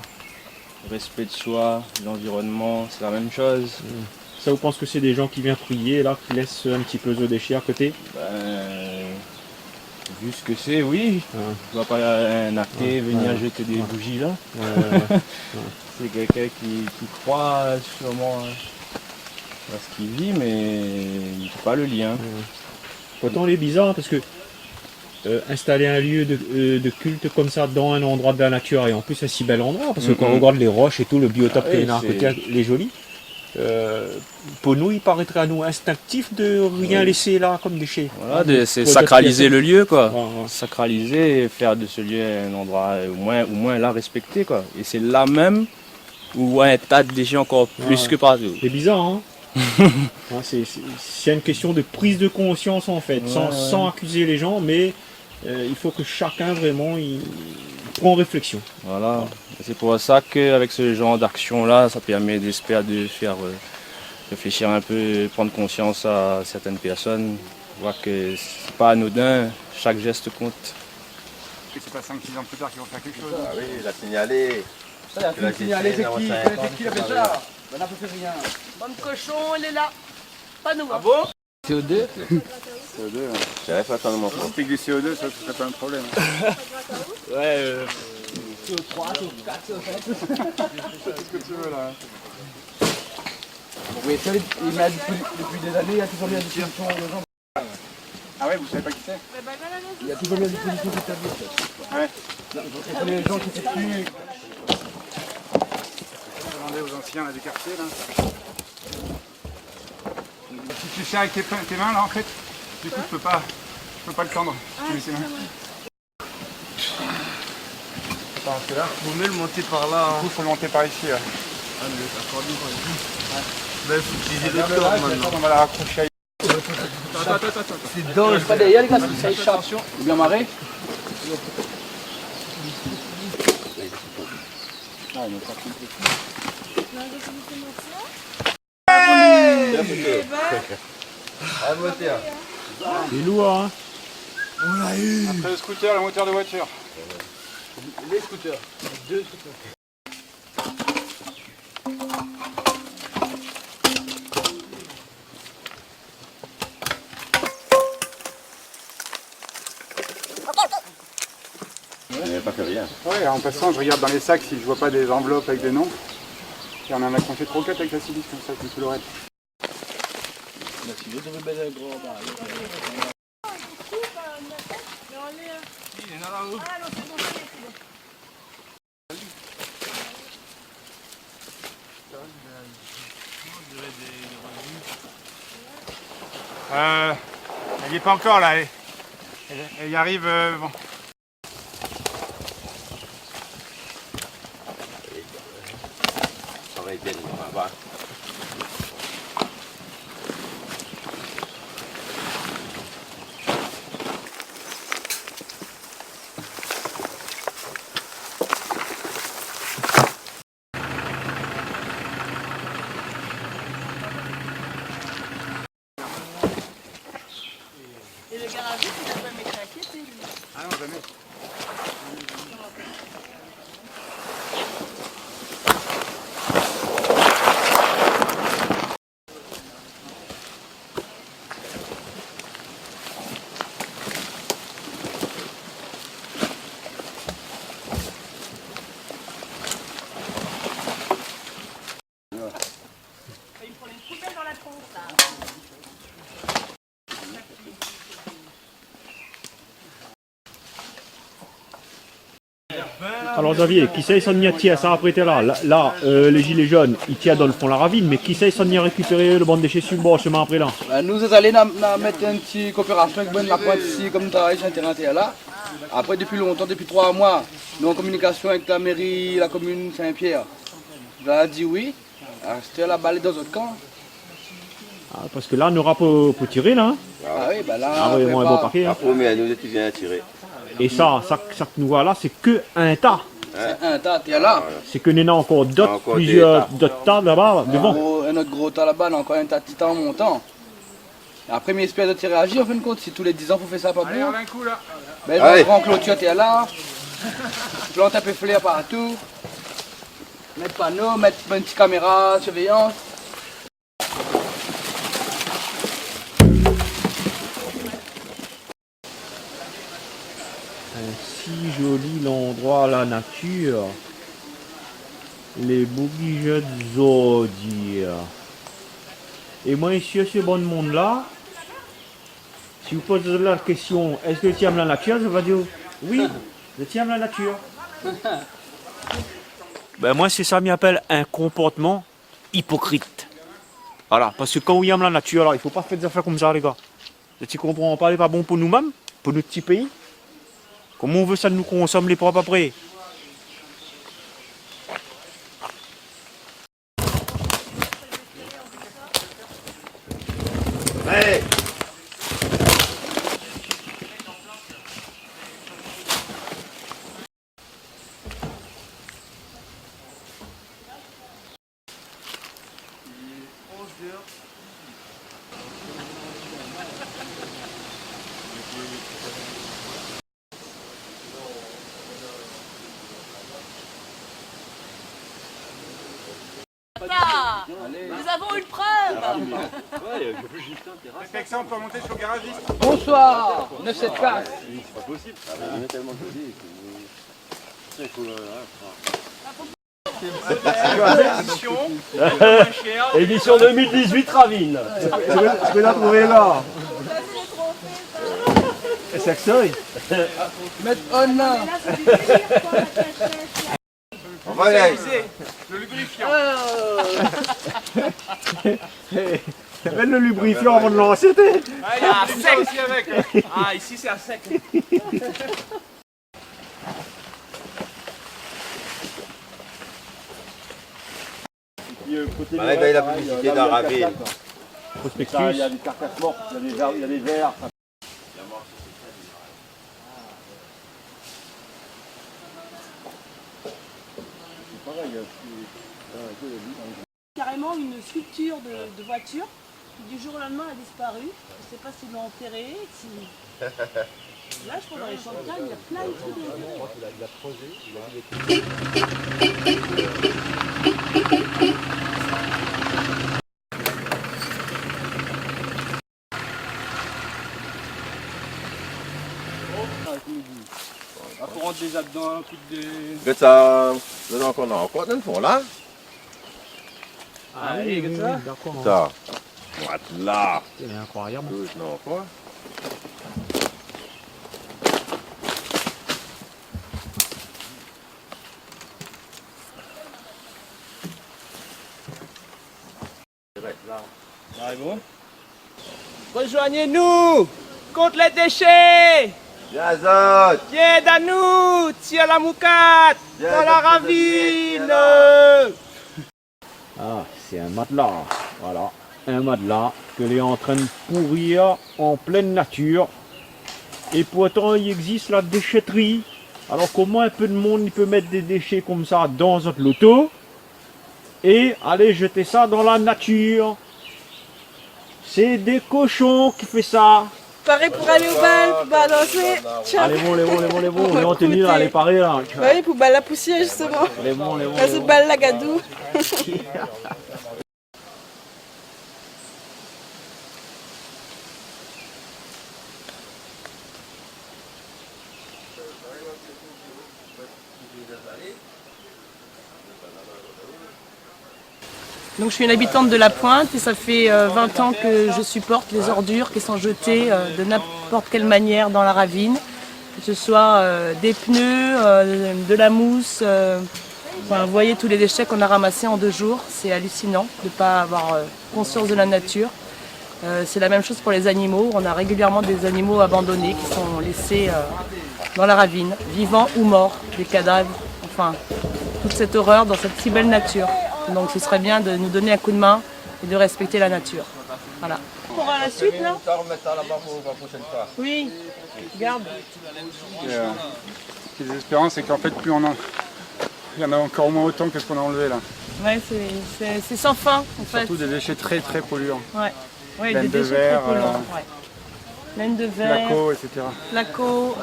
le respect de soi, l'environnement, c'est la même chose. Ça, vous pensez que c'est des gens qui viennent prier là, qui laissent un petit peu de déchets à côté? Vu ce que c'est, oui. Je vois pas un athée venir jeter des bougies là. C'est quelqu'un qui croit sûrement à ce qu'il vit, mais il ne fait pas le lien. Pourtant, il est bizarre parce que installer un lieu de culte comme ça dans un endroit de la nature, et en plus un si bel endroit, parce que quand on regarde les roches et tout, le biotope qu'il y a à côté, il est joli. Pour nous, il paraîtrait à nous instinctif de rien laisser là comme déchet. Voilà, c'est sacraliser le lieu, quoi. Sacraliser et faire de ce lieu un endroit au moins là respecté, quoi. Et c'est là même où un tas de déchets encore plus que partout. C'est bizarre, hein. C'est une question de prise de conscience en fait, sans accuser les gens, mais il faut que chacun vraiment il prend réflexion. Voilà, c'est pour ça qu'avec ce genre d'action-là, ça permet, j'espère, de faire réfléchir un peu, prendre conscience à certaines personnes, voir que c'est pas anodin, chaque geste compte. Et c'est pas 5-6 ans plus tard qu'ils vont faire quelque chose. Ah oui, il a signalé. Ça, il a signalé, c'est qui a fait ça? On n'a pas fait rien. Bon cochon, il est là. Pas nous. Ah bon? CO2 CO2, j'avais pas attendre mon frère. Si du CO2, ça serait pas un problème. Ouais, CO3, CO4, CO5. C'est ce que tu veux là. Oui, il m'a depuis des années, il y a toujours bien des dispositions de gens. Ah ouais, vous savez pas qui c'est? Il y a toujours bien des dispositions de service. Ouais. C'est les gens qui s'expriment. Demandez aux anciens là, du quartier là. Si tu sais avec tes mains là en fait, du coup je peux pas le tendre. Si tu mets ses mains. Attends, c'est là. Vaut mieux le monter par là. Du coup faut le monter par ici. Ouais. Ah, mais c'est encore bien quand même. Ben, il faut utiliser le Regarde, corps là, maintenant. on va la raccrocher à... Attends. C'est dangereux. Pas derrière les gars, ça échappe. C'est bien marré. Ah, ils n'ont pas compris. C'est lourd, hein. On l'a eu. Après le scooter, le moteur de voiture. Les scooters. 2 scooters. Pas fait rien. Ouais, en passant, je regarde dans les sacs si je vois pas des enveloppes avec des noms. Et on en a qu'on fait trop cut avec la silice comme ça, comme tout le reste. Il est pas encore là, elle y arrive. Bon. Ça va être bien, on va voir. Et le garagiste, il n'a jamais été inquiété, lui. Ah non, jamais. Il me prenait une poubelle dans la tronche, là. Alors Xavier, qui sait s'en y a tiré ça après t'es là. Là, les gilets jaunes, ils tirent dans le fond de la ravine, mais qui sait s'en y a récupéré le banc de déchets sur le bord chemin après là? Nous sommes allés mettre une petite coopération avec Ben Lapointe ici, comme nous travaillons sur un terrain là. Après, depuis longtemps, depuis 3 mois, nous en communication avec la mairie, la commune Saint-Pierre. Je leur ai dit oui. C'était la balle dans notre camp. Ah, parce que là, on aura pour tirer là. Hein. Ah oui, bah là, ah, oui, bon paquet. Hein. Mais nous étions bien attirés. Et ça que nous voit là, c'est que un tas. C'est un tas, t'es là. C'est que nous avons encore d'autres, plusieurs d'autres tas là-bas, devant. Notre gros tas là-bas, on a encore un tas de titan en montant. Et après, mais espère de tirer à en fin de compte, si tous les 10 ans, vous faites ça pas bien. Un coup là. Ben, le grand clôture, t'es là. Plante un peu flair partout. Mettre panneau, mettre une petite caméra, surveillance. Si joli l'endroit, la nature, les bougies de Zodia. Et moi ici, ce bon monde là, si vous posez la question, est-ce que tu aimes la nature, je vais dire oui, je aime la nature. Ben moi c'est ça que j'appelle un comportement hypocrite. Voilà, parce que quand on aime la nature, là, il ne faut pas faire des affaires comme ça les gars. Tu comprends pas, c'est pas bon pour nous-mêmes, pour notre petit pays. Comment on veut ça nous consomme les propres après? Hey. Nous avons une preuve. Respectez, on peut monter sur le garagiste. Bonsoir, 974. C'est pas possible. On est tellement joli. Édition 2018 Ravine. Je vais la trouver là. C'est que Mettre on là. On va y aller. Le lubrifiant. Mets le lubrifiant avant de lancer. Ah, il y a un sec aussi avec. Ah, ici c'est un sec. Pareil, ben, la publicité dans la ravine. Prospectus. Il y a des carcasses mortes, il y a des vers. Carrément une sculpture de voiture qui du jour au lendemain a disparu. Je ne sais pas s'ils l'ont enterrée. Si... Là, je crois dans les champagnes, il y a plein de trucs enterrés. Il a creusé, On rentre déjà dedans, un truc des... Regarde ça, là encore, dans le fond là. Ah oui, d'accord. Ça, droite là. C'est incroyable. Non, quoi? Là, bon. Rejoignez-nous. contre les déchets. Yazot. Viens Danou, tire la moucate dans la ravine. Ah, c'est un matelas, voilà. Un matelas que l'on est en train de pourrir en pleine nature. Et pourtant, il existe la déchetterie. Alors comment un peu de monde il peut mettre des déchets comme ça dans notre loto et aller jeter ça dans la nature? C'est des cochons qui font ça. Pareil pour aller au bal, pour balancer. Allez bon, on est en tenue là, allez pareil là. Bah oui, pour baler la poussière justement. Allez bon. Là, c'est balle la gadou. Donc je suis une habitante de La Pointe et ça fait 20 ans que je supporte les ordures qui sont jetées de n'importe quelle manière dans la ravine, que ce soit des pneus, de la mousse, enfin, vous voyez tous les déchets qu'on a ramassés en 2 jours, c'est hallucinant de ne pas avoir conscience de la nature. C'est la même chose pour les animaux, on a régulièrement des animaux abandonnés qui sont laissés dans la ravine, vivants ou morts, des cadavres, enfin toute cette horreur dans cette si belle nature. Donc ce serait bien de nous donner un coup de main et de respecter la nature. Voilà. Pour la suite, non? Oui, garde. Ce qui est désespérant, c'est qu'en fait, plus on en... Il y en a encore au moins autant que ce qu'on a enlevé là. Ouais, c'est sans fin en fait. Surtout des déchets très polluants. Ouais, laine des de déchets verre, très polluants. Laine de verre, flaco, etc. Flaco,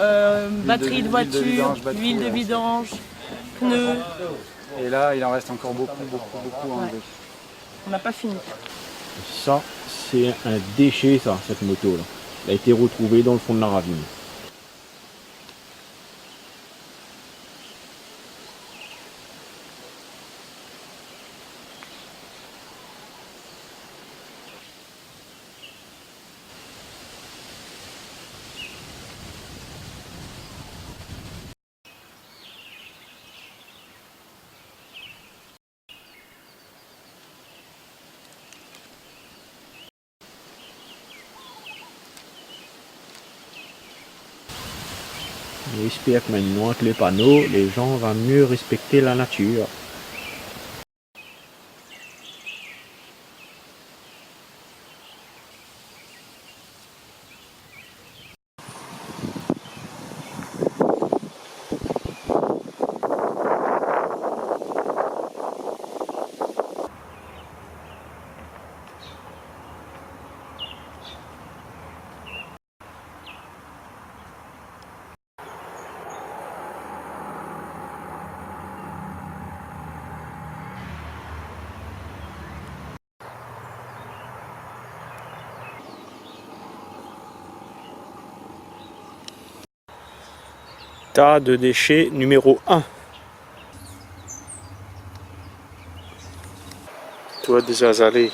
batterie de voiture, huile de vidange, pneus. Et là, il en reste encore beaucoup à enlever. On n'a pas fini. Ça, c'est un déchet ça, cette moto là. Elle a été retrouvée dans le fond de la ravine. J'espère que maintenant avec les panneaux, les gens vont mieux respecter la nature. Tas de déchets numéro 1. Toi des azalées.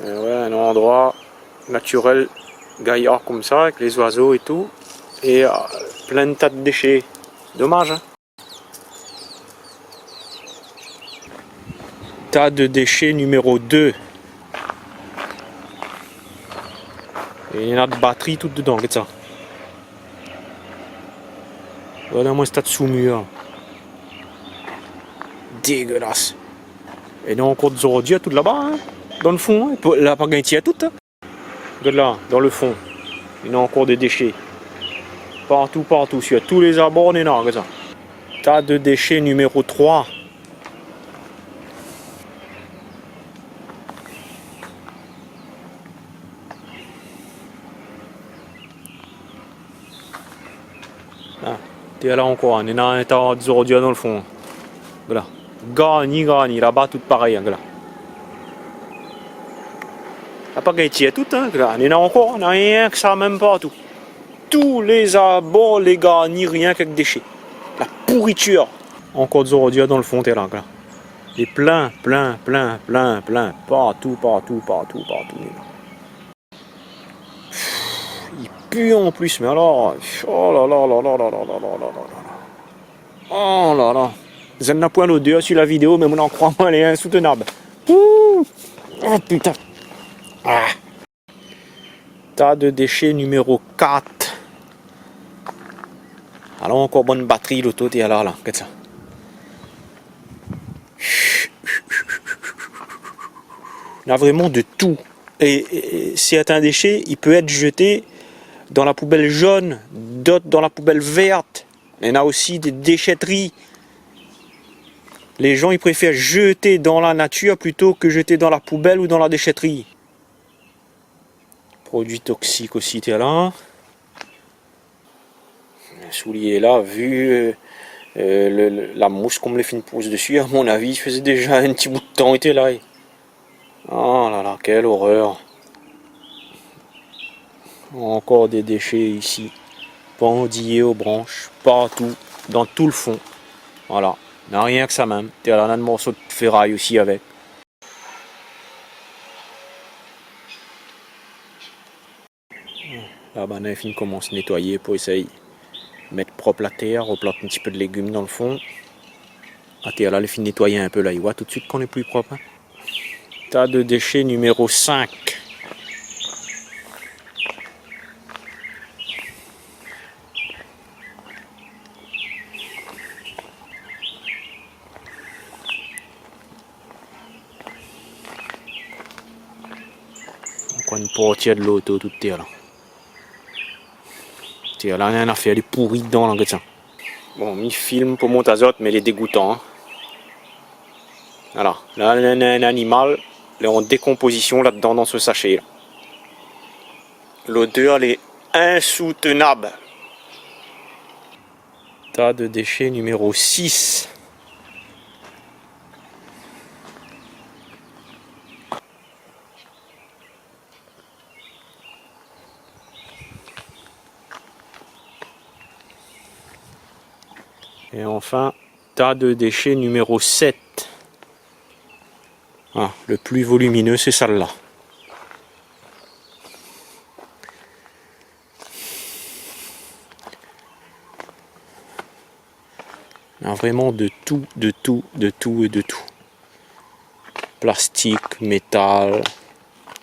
Ouais, un endroit naturel, gaillard comme ça, avec les oiseaux et tout. Et plein de tas de déchets. Dommage, hein. Tas de déchets numéro 2. Et il y en a de batteries toutes dedans, regarde ça. Voilà, moi, c'est sous-mur. Dégueulasse. Et donc, encore des ordures tout là-bas, hein, dans le fond. Hein. Là, pas gagné à tout. Hein. Regarde là, dans le fond. Il y a encore des déchets. Partout, sur tous les abords, on est là, regarde ça. Tas de déchets numéro 3. Ah, t'es là encore, on est dans un tas d'ordures dans le fond. Voilà. Gagné, là-bas tout pareil. Voilà. Pas gagné tout, hein. Là, on est là encore, on n'a rien que ça, même pas tout. Tous les abords, les gagné, rien qu'avec déchets. La pourriture. Encore des ordures dans le fond, t'es là. Et plein. Partout. Il pue en plus, mais alors. Oh là là. Oh là là. Je n'ai point l'odeur sur la vidéo, mais on en croit moins, elle est insoutenable. Ouh. Oh putain. Ah. Tas de déchets numéro 4. Alors encore bonne batterie, l'auto, t'es là, regarde ça. Il y a vraiment de tout. Et certains déchets, il peut être jeté dans la poubelle jaune, d'autres dans la poubelle verte. Il y en a aussi des déchetteries. Les gens, ils préfèrent jeter dans la nature plutôt que jeter dans la poubelle ou dans la déchetterie. Produits toxiques aussi, t'es là. Un soulier là, vu la mousse qu'on me les fait une pose dessus, à mon avis, il faisait déjà un petit bout de temps, il était là. Oh là là, quelle horreur. Encore des déchets ici, pendillés aux branches, partout, dans tout le fond. Voilà, il n'y a rien que ça même. T'es là, on a un morceau de ferraille aussi avec. La banane commence à nettoyer pour essayer de mettre propre la terre, replante un petit peu de légumes dans le fond. Ah, t'es là, les filles nettoyer un peu là, il voit tout de suite qu'on est plus propre. Hein. Tas de déchets numéro 5. Encore une portière de l'auto, toute terre là. Là, on a une affaire, elle est pourrie dedans, là, ça. Bon, mi film pour mon azote, mais il est dégoûtant. Hein. Voilà, là, on a un animal, il est en décomposition là-dedans, dans ce sachet. L'odeur, elle est insoutenable. Tas de déchets numéro 6. Et enfin, tas de déchets numéro 7. Ah, le plus volumineux, c'est celle-là. Il y a vraiment de tout, de tout, de tout et de tout. Plastique, métal,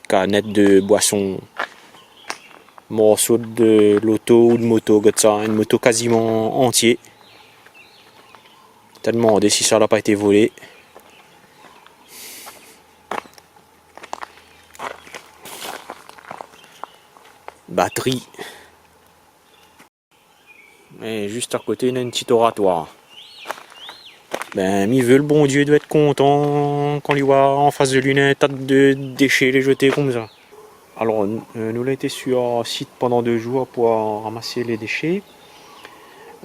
canettes de boisson, morceaux de l'auto ou de moto, comme ça, une moto quasiment entière. T'as demandé si ça n'a pas été volé. Batterie. Et juste à côté, il y a une petite oratoire. Ben, il veut le bon Dieu doit être content quand il voit en face de lui un tas de déchets les jeter comme ça. Alors, nous avons été sur site pendant 2 jours pour ramasser les déchets.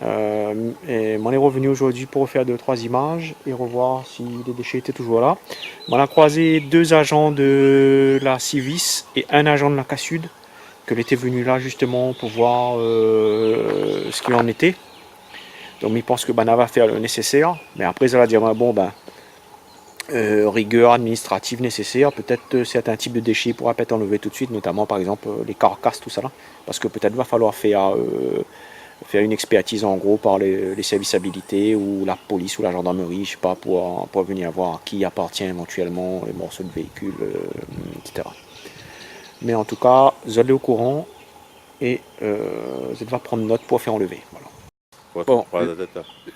Et on est revenu aujourd'hui pour faire 2-3 images et revoir si les déchets étaient toujours là. On a croisé 2 agents de la Civis et un agent de la Cassud que était venu là justement pour voir ce qu'il en était. Donc il pense que on va faire le nécessaire, mais après ça va dire bon rigueur administrative nécessaire, peut-être certains types de déchets pourraient être enlevés tout de suite, notamment par exemple les carcasses, tout ça là, parce que peut-être va falloir faire une expertise en gros par les services habilités ou la police ou la gendarmerie, je sais pas, pour venir voir à qui appartient éventuellement les morceaux de véhicules, etc. Mais en tout cas, vous allez au courant et vous allez prendre note pour faire enlever. Voilà. Bon,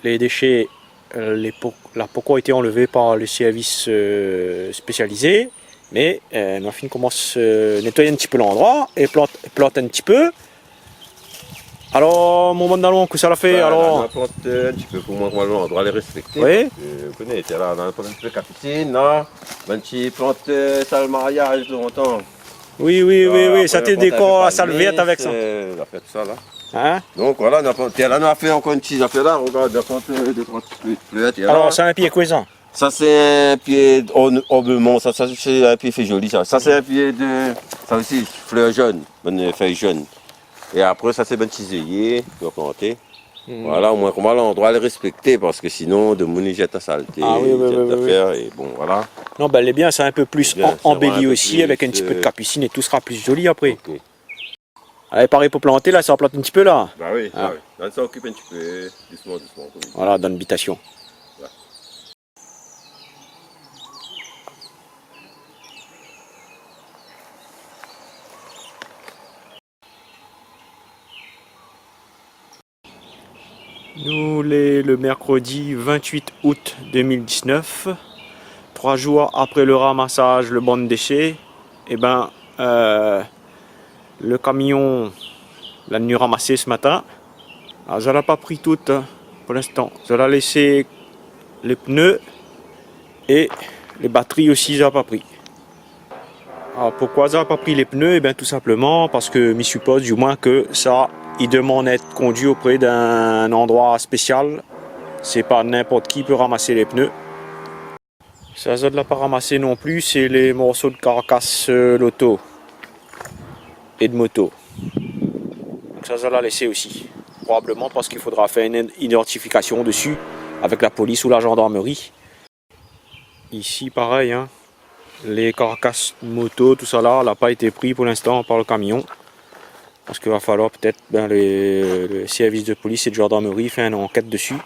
les déchets, la POCO a été enlevée par les services spécialisés, mais Noafine commence à nettoyer un petit peu l'endroit et plante un petit peu. Alors, mon bon Dallon, que ça l'a fait alors? On plante un petit peu pour moi, on doit les respecter. Oui. Vous connaissez, là, on a plante un petit peu capucine, là, un petit plante ça le mariage de longtemps. Oui, ça t'est décor à salvette avec ça. On a fait tout ça là. Hein? Donc voilà, on a fait encore une petite affaire là, regarde, on a fait 2-3 petites fleurs. Alors, c'est un pied cuisant? Ça c'est un pied ornement, ça c'est un pied fait joli ça. Ça c'est un pied de, ça aussi, fleurs jaunes, bonne feuilles jaunes. Et après ça c'est bonne cisaillée, tu vas planter. Voilà, au moins on doit les respecter parce que sinon de mon jette à saleté, et bon voilà. Non, ben elle est bien, c'est un peu plus embelli aussi, avec un petit peu de capucine et tout sera plus joli après. Okay. Allez, pareil pour planter là, ça va planter un petit peu là. Bah oui, ah. Là, ça occupe un petit peu, doucement. Voilà, dans l'habitation. Ouais. Nous, le mercredi 28 août 2019, 3 jours après le ramassage, le banc de déchets, et ben, le camion l'a venu ramasser ce matin. Alors, ça l'a pas pris tout pour l'instant. Ça l'a laissé les pneus et les batteries aussi, ça n'a pas pris. Alors, pourquoi ça n'a pas pris les pneus? Et bien tout simplement parce que je suppose du moins que ça, il demande à être conduit auprès d'un endroit spécial. C'est pas n'importe qui peut ramasser les pneus. Ça ne l'a pas ramassé non plus, c'est les morceaux de carcasse l'auto et de moto. Donc ça l'a laissé aussi. Probablement parce qu'il faudra faire une identification dessus avec la police ou la gendarmerie. Ici pareil, hein, les carcasses moto, tout ça là n'a pas été pris pour l'instant par le camion. Parce qu'il va falloir peut-être le service de police et de gendarmerie faire une enquête dessus.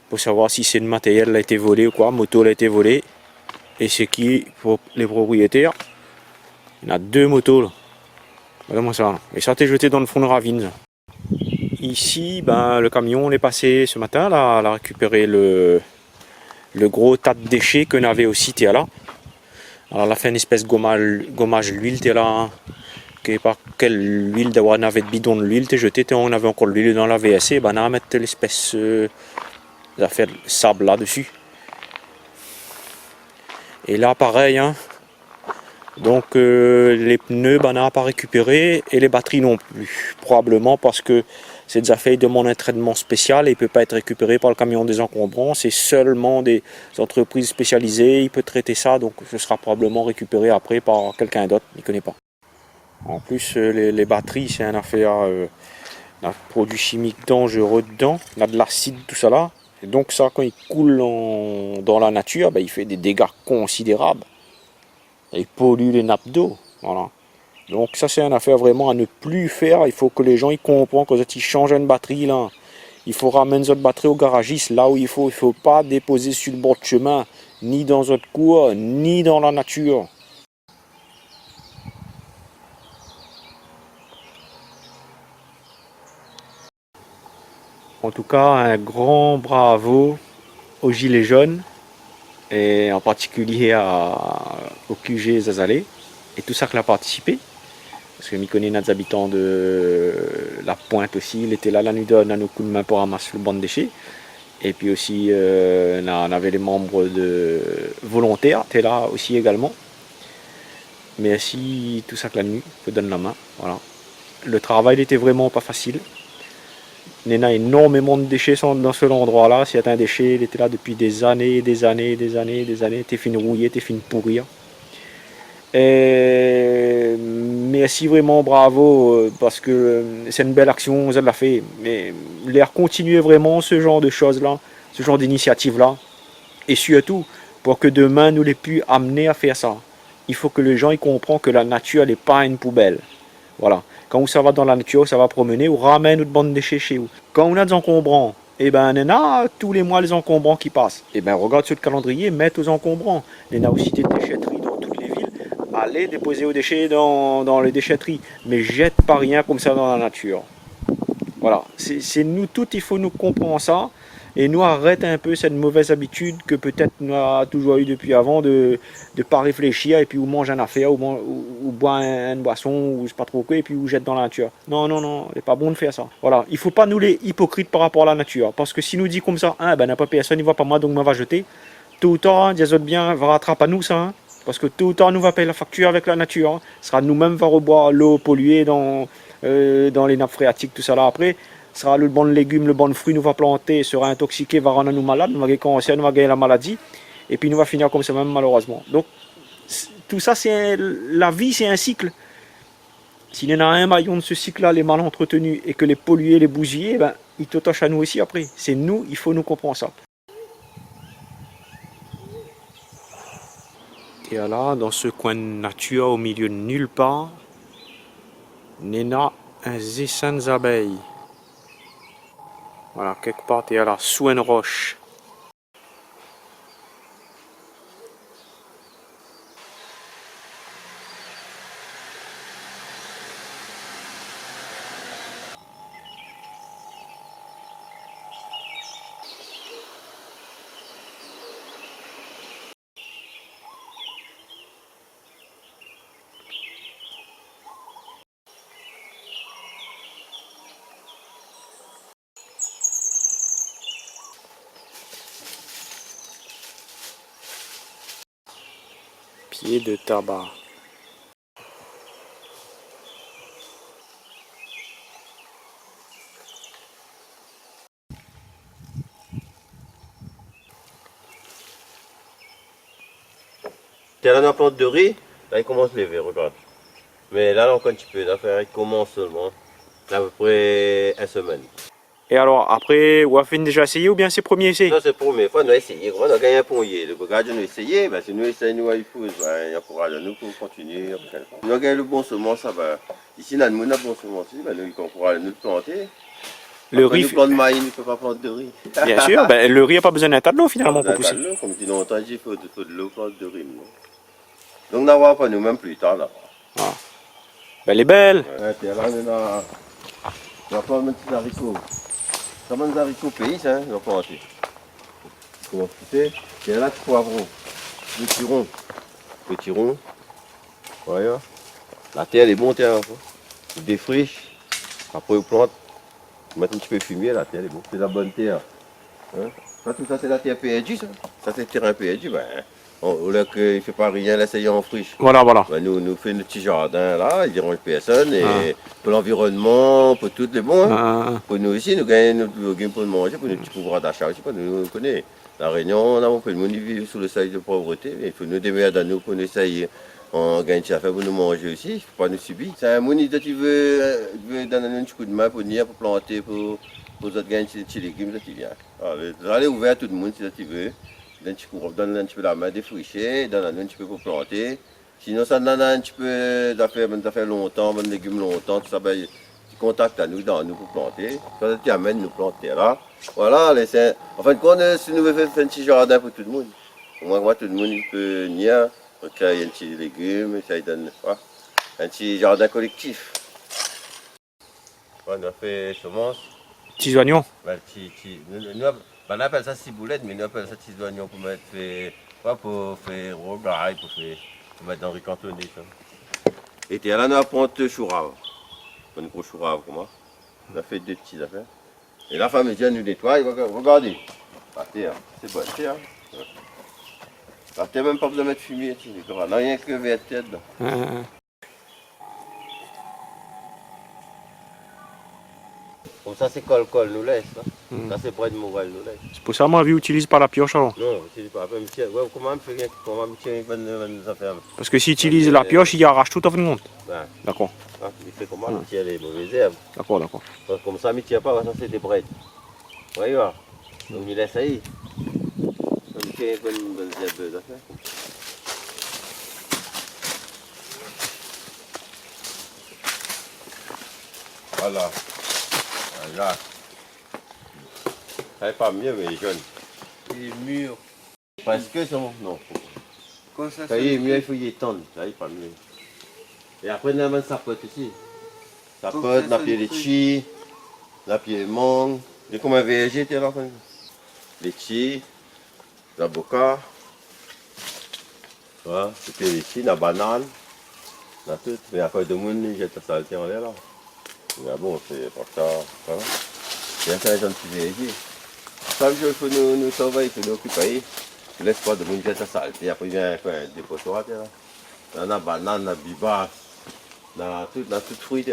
Pour savoir si c'est le matériel a été volé ou quoi, moto a été volé. Et c'est qui pour les propriétaires. Il y en a 2 motos là. Regardez-moi ça là. Et ça a été jeté dans le fond de ravine. Ici, le camion est passé ce matin là, à récupérer le gros tas de déchets qu'on avait aussi là. Alors elle a fait une espèce de gommage l'huile là. Par quelle huile d'avoir une navette bidon de l'huile t'es jeté, on avait encore de l'huile dans la WC, on a mettre l'espèce d'affaire de sable là dessus. Et là pareil, hein. Donc les pneus on n'a pas récupéré et les batteries non plus, probablement parce que ces affaires demandent un traitement spécial et il ne peut pas être récupéré par le camion des encombrants, c'est seulement des entreprises spécialisées, il peut traiter ça, donc ce sera probablement récupéré après par quelqu'un d'autre, il ne connaît pas. En plus les batteries c'est une affaire, un produit chimique dangereux dedans, il y a de l'acide, tout ça là, et donc ça quand il coule dans la nature, il fait des dégâts considérables. Il pollue les nappes d'eau, voilà. Donc ça c'est une affaire vraiment à ne plus faire, il faut que les gens y comprennent quand ils changent une batterie là, il faut ramener cette batterie au garagiste là où il faut pas déposer sur le bord de chemin, ni dans votre cour, ni dans la nature. En tout cas, un grand bravo aux Gilets jaunes, et en particulier au QG Zazalé, et tout ça qu'il a participé. Parce que je connais des habitants de la Pointe aussi, il était là la nuit, on a nos coups de main pour ramasser le banc de déchets. Et puis aussi, on avait les membres de volontaires, étaient là aussi également. Mais si tout ça que la nuit, je donne la main, voilà. Le travail n'était vraiment pas facile. Il y a énormément de déchets dans ce endroit là. S'il y a un déchet, il était là depuis des années, des années, des années, des années. T'es fini rouiller, t'es fini pourrir. Et merci vraiment, bravo, parce que c'est une belle action, vous avez fait. Mais l'air continuer vraiment ce genre de choses là, ce genre d'initiative là. Et surtout, pour que demain nous les pu amener à faire ça. Il faut que les gens y comprennent que la nature n'est pas une poubelle. Voilà. Quand ça va dans la nature, ça va promener, ou ramène notre bande de déchets chez vous. Quand on a des encombrants, et on a tous les mois les encombrants qui passent. Et regarde sur le calendrier, mettre aux encombrants. On a aussi des déchetteries dans toutes les villes. Allez déposer aux déchets dans les déchetteries. Mais jette pas rien comme ça dans la nature. Voilà. C'est nous tous, il faut nous comprendre ça. Et nous arrête un peu cette mauvaise habitude que peut-être nous a toujours eu depuis avant de ne pas réfléchir et puis ou mange une affaire ou boit une boisson ou je sais pas trop quoi et puis ou jette dans la nature. Non, non, non, c'est pas bon de faire ça. Voilà, il faut pas nous les hypocrites par rapport à la nature. Parce que si nous dit comme ça, n'a pas personne, il va pas moi donc on va jeter. Tôt ou tard, des autres biens va rattraper à nous ça. Parce que tôt ou tard, nous va payer la facture avec la nature. Ce sera nous-mêmes va reboire l'eau polluée dans les nappes phréatiques, tout ça là après. Sera le bon de légumes, le bon de fruits, nous va planter, sera intoxiqué, va rendre nous malades, nous va gagner cancer, nous va gagner la maladie, et puis nous va finir comme ça même malheureusement. Donc tout ça, c'est la vie, c'est un cycle. S'il y en a un maillon de ce cycle-là, les mal entretenus, et que les polluer, les bousiller, ils t'attachent à nous aussi après. C'est nous, il faut nous comprendre ça. Et là, dans ce coin de nature, au milieu de nulle part, il y a un essaim d'abeilles. Voilà, quelque part, tu es là, sous une roche. Pied de tabac. T'es là dans la plante de riz, là il commence à lever, regarde. Mais là, encore un petit peu, l'affaire il commence seulement. Là, à peu près une semaine. Et alors, après, Wafin déjà essayé ou bien c'est premier essai? Non, c'est la première fois, nous avons essayé. On a gagné un ponnier. Le regard, nous essayé. Ben, si nous essayons, nous, il faut, il encourage nous pour continuer. Nous avons gagné le bon semence, ça va. Ici, nous avons le bon semence, ben, nous, il encourage nous de planter. Le Après, riz. nous plantons de maïs, nous ne peut pas planter de riz. Bien sûr, ben, le riz n'a pas besoin d'un tas de l'eau finalement pour pousser. Comme dit longtemps, il faut de l'eau, plante de riz. Donc, on n'aura pas nous-mêmes plus tard là. Ah. Ben, elle est belle. Ouais, là, on va prendre un petit haricot. Ça va des haricots pays, ça, on va planter. Comment pousser? Et là, le poivron. Petit rond. Voilà. La terre, elle est bonne, terre. On défriche. Après, on plante. On met un petit peu de fumier, la terre, elle est bonne. C'est la bonne terre. Hein? Ça, tout ça, c'est la terre perdue, ça. Ça, c'est le terrain perdu. Ben, au lieu qu'il ne fait pas rien, là, ça y est en friche. Voilà. Ben, nous faisons notre petit jardin, là, il ne dérange personne. Et pour l'environnement, pour tout les bons. Hein. Pour nous aussi, nous gagnons pour manger, pour notre petit pouvoir d'achat aussi. Nous connaissons. La Réunion, on a un peu de monde qui vit sous le seuil de pauvreté. Mais il faut nous démerder à nous pour nous essayer. On gagne des affaires pour nous manger aussi, il ne faut pas nous subir. C'est un monde qui veut donner un petit coup de main pour venir, pour planter, pour autres gagner des légumes, ça qui vient. Allez ouvert à tout le monde si tu veux. Donne un petit peu la main défricher, donne un petit peu pour planter. Sinon, ça donne un petit peu d'affaires longtemps, des légumes longtemps, tout ça, ben, tu contactes à nous, dans nous pour planter. Ça tu amènes nous planter là. Voilà, en fin de compte, si nous voulons faire un petit jardin pour tout le monde. Au moins, tout le monde peut venir, créer un petit légume, ça donne un petit jardin collectif. On a fait semences. Petits oignons. Ben, on appelle ça ciboulette, mais nous appelle ça petits oignons pour mettre pour faire rogaille, pour mettre dans le riz cantonné. Et là, nous avons pris chou rave. Un gros chou rave, comment? On a fait deux petites affaires. Et la femme vient nous nettoyer, regardez. La terre, c'est bonne terre. La terre, même pas besoin de mettre fumier, il n'y a rien que vert tête dedans. Comme ça, c'est col nous laisse. Ça, c'est près de Montréal nous laisse. C'est pour ça que moi, je utilise pas la pioche alors. Non, c'est pas. Comment faire rien? Comment nous affaires? Parce que s'il utilise la pioche, il arrache tout à fait le monde. Ben. D'accord. Il fait comment? Il tire les mauvaises herbes. D'accord. Comme ça, il ne tire pas, ça c'est des brettes. Voyez, donc il laisse ahí. Donc il fait une bonne herbe d'affaires. Voilà. Là. Ça n'est pas mieux, mais il est jaune. Il est mûr. Parce que c'est bon. Non. Quand ça est mieux, il faut y étendre. Ça n'est pas mieux. Et après, on a même sa pote aussi. Sa pote, la pied de chi, la pied de mangue. Et comme un VG, tu es là. Les chi, la boca. Voilà, c'est pied de chi, la banane. La tout. Mais après, de monde, il jette la saleté en l'air là. Mais bon, c'est pas ça. Voilà. Et ça, c'est un petit VG. Chaque jour, il faut nous surveiller, il faut nous occuper. Ne laisse pas de monde jeter la saleté. Après, il vient faire un dépôt sur la terre. On a banane, on a bibasse, on a tout fruit.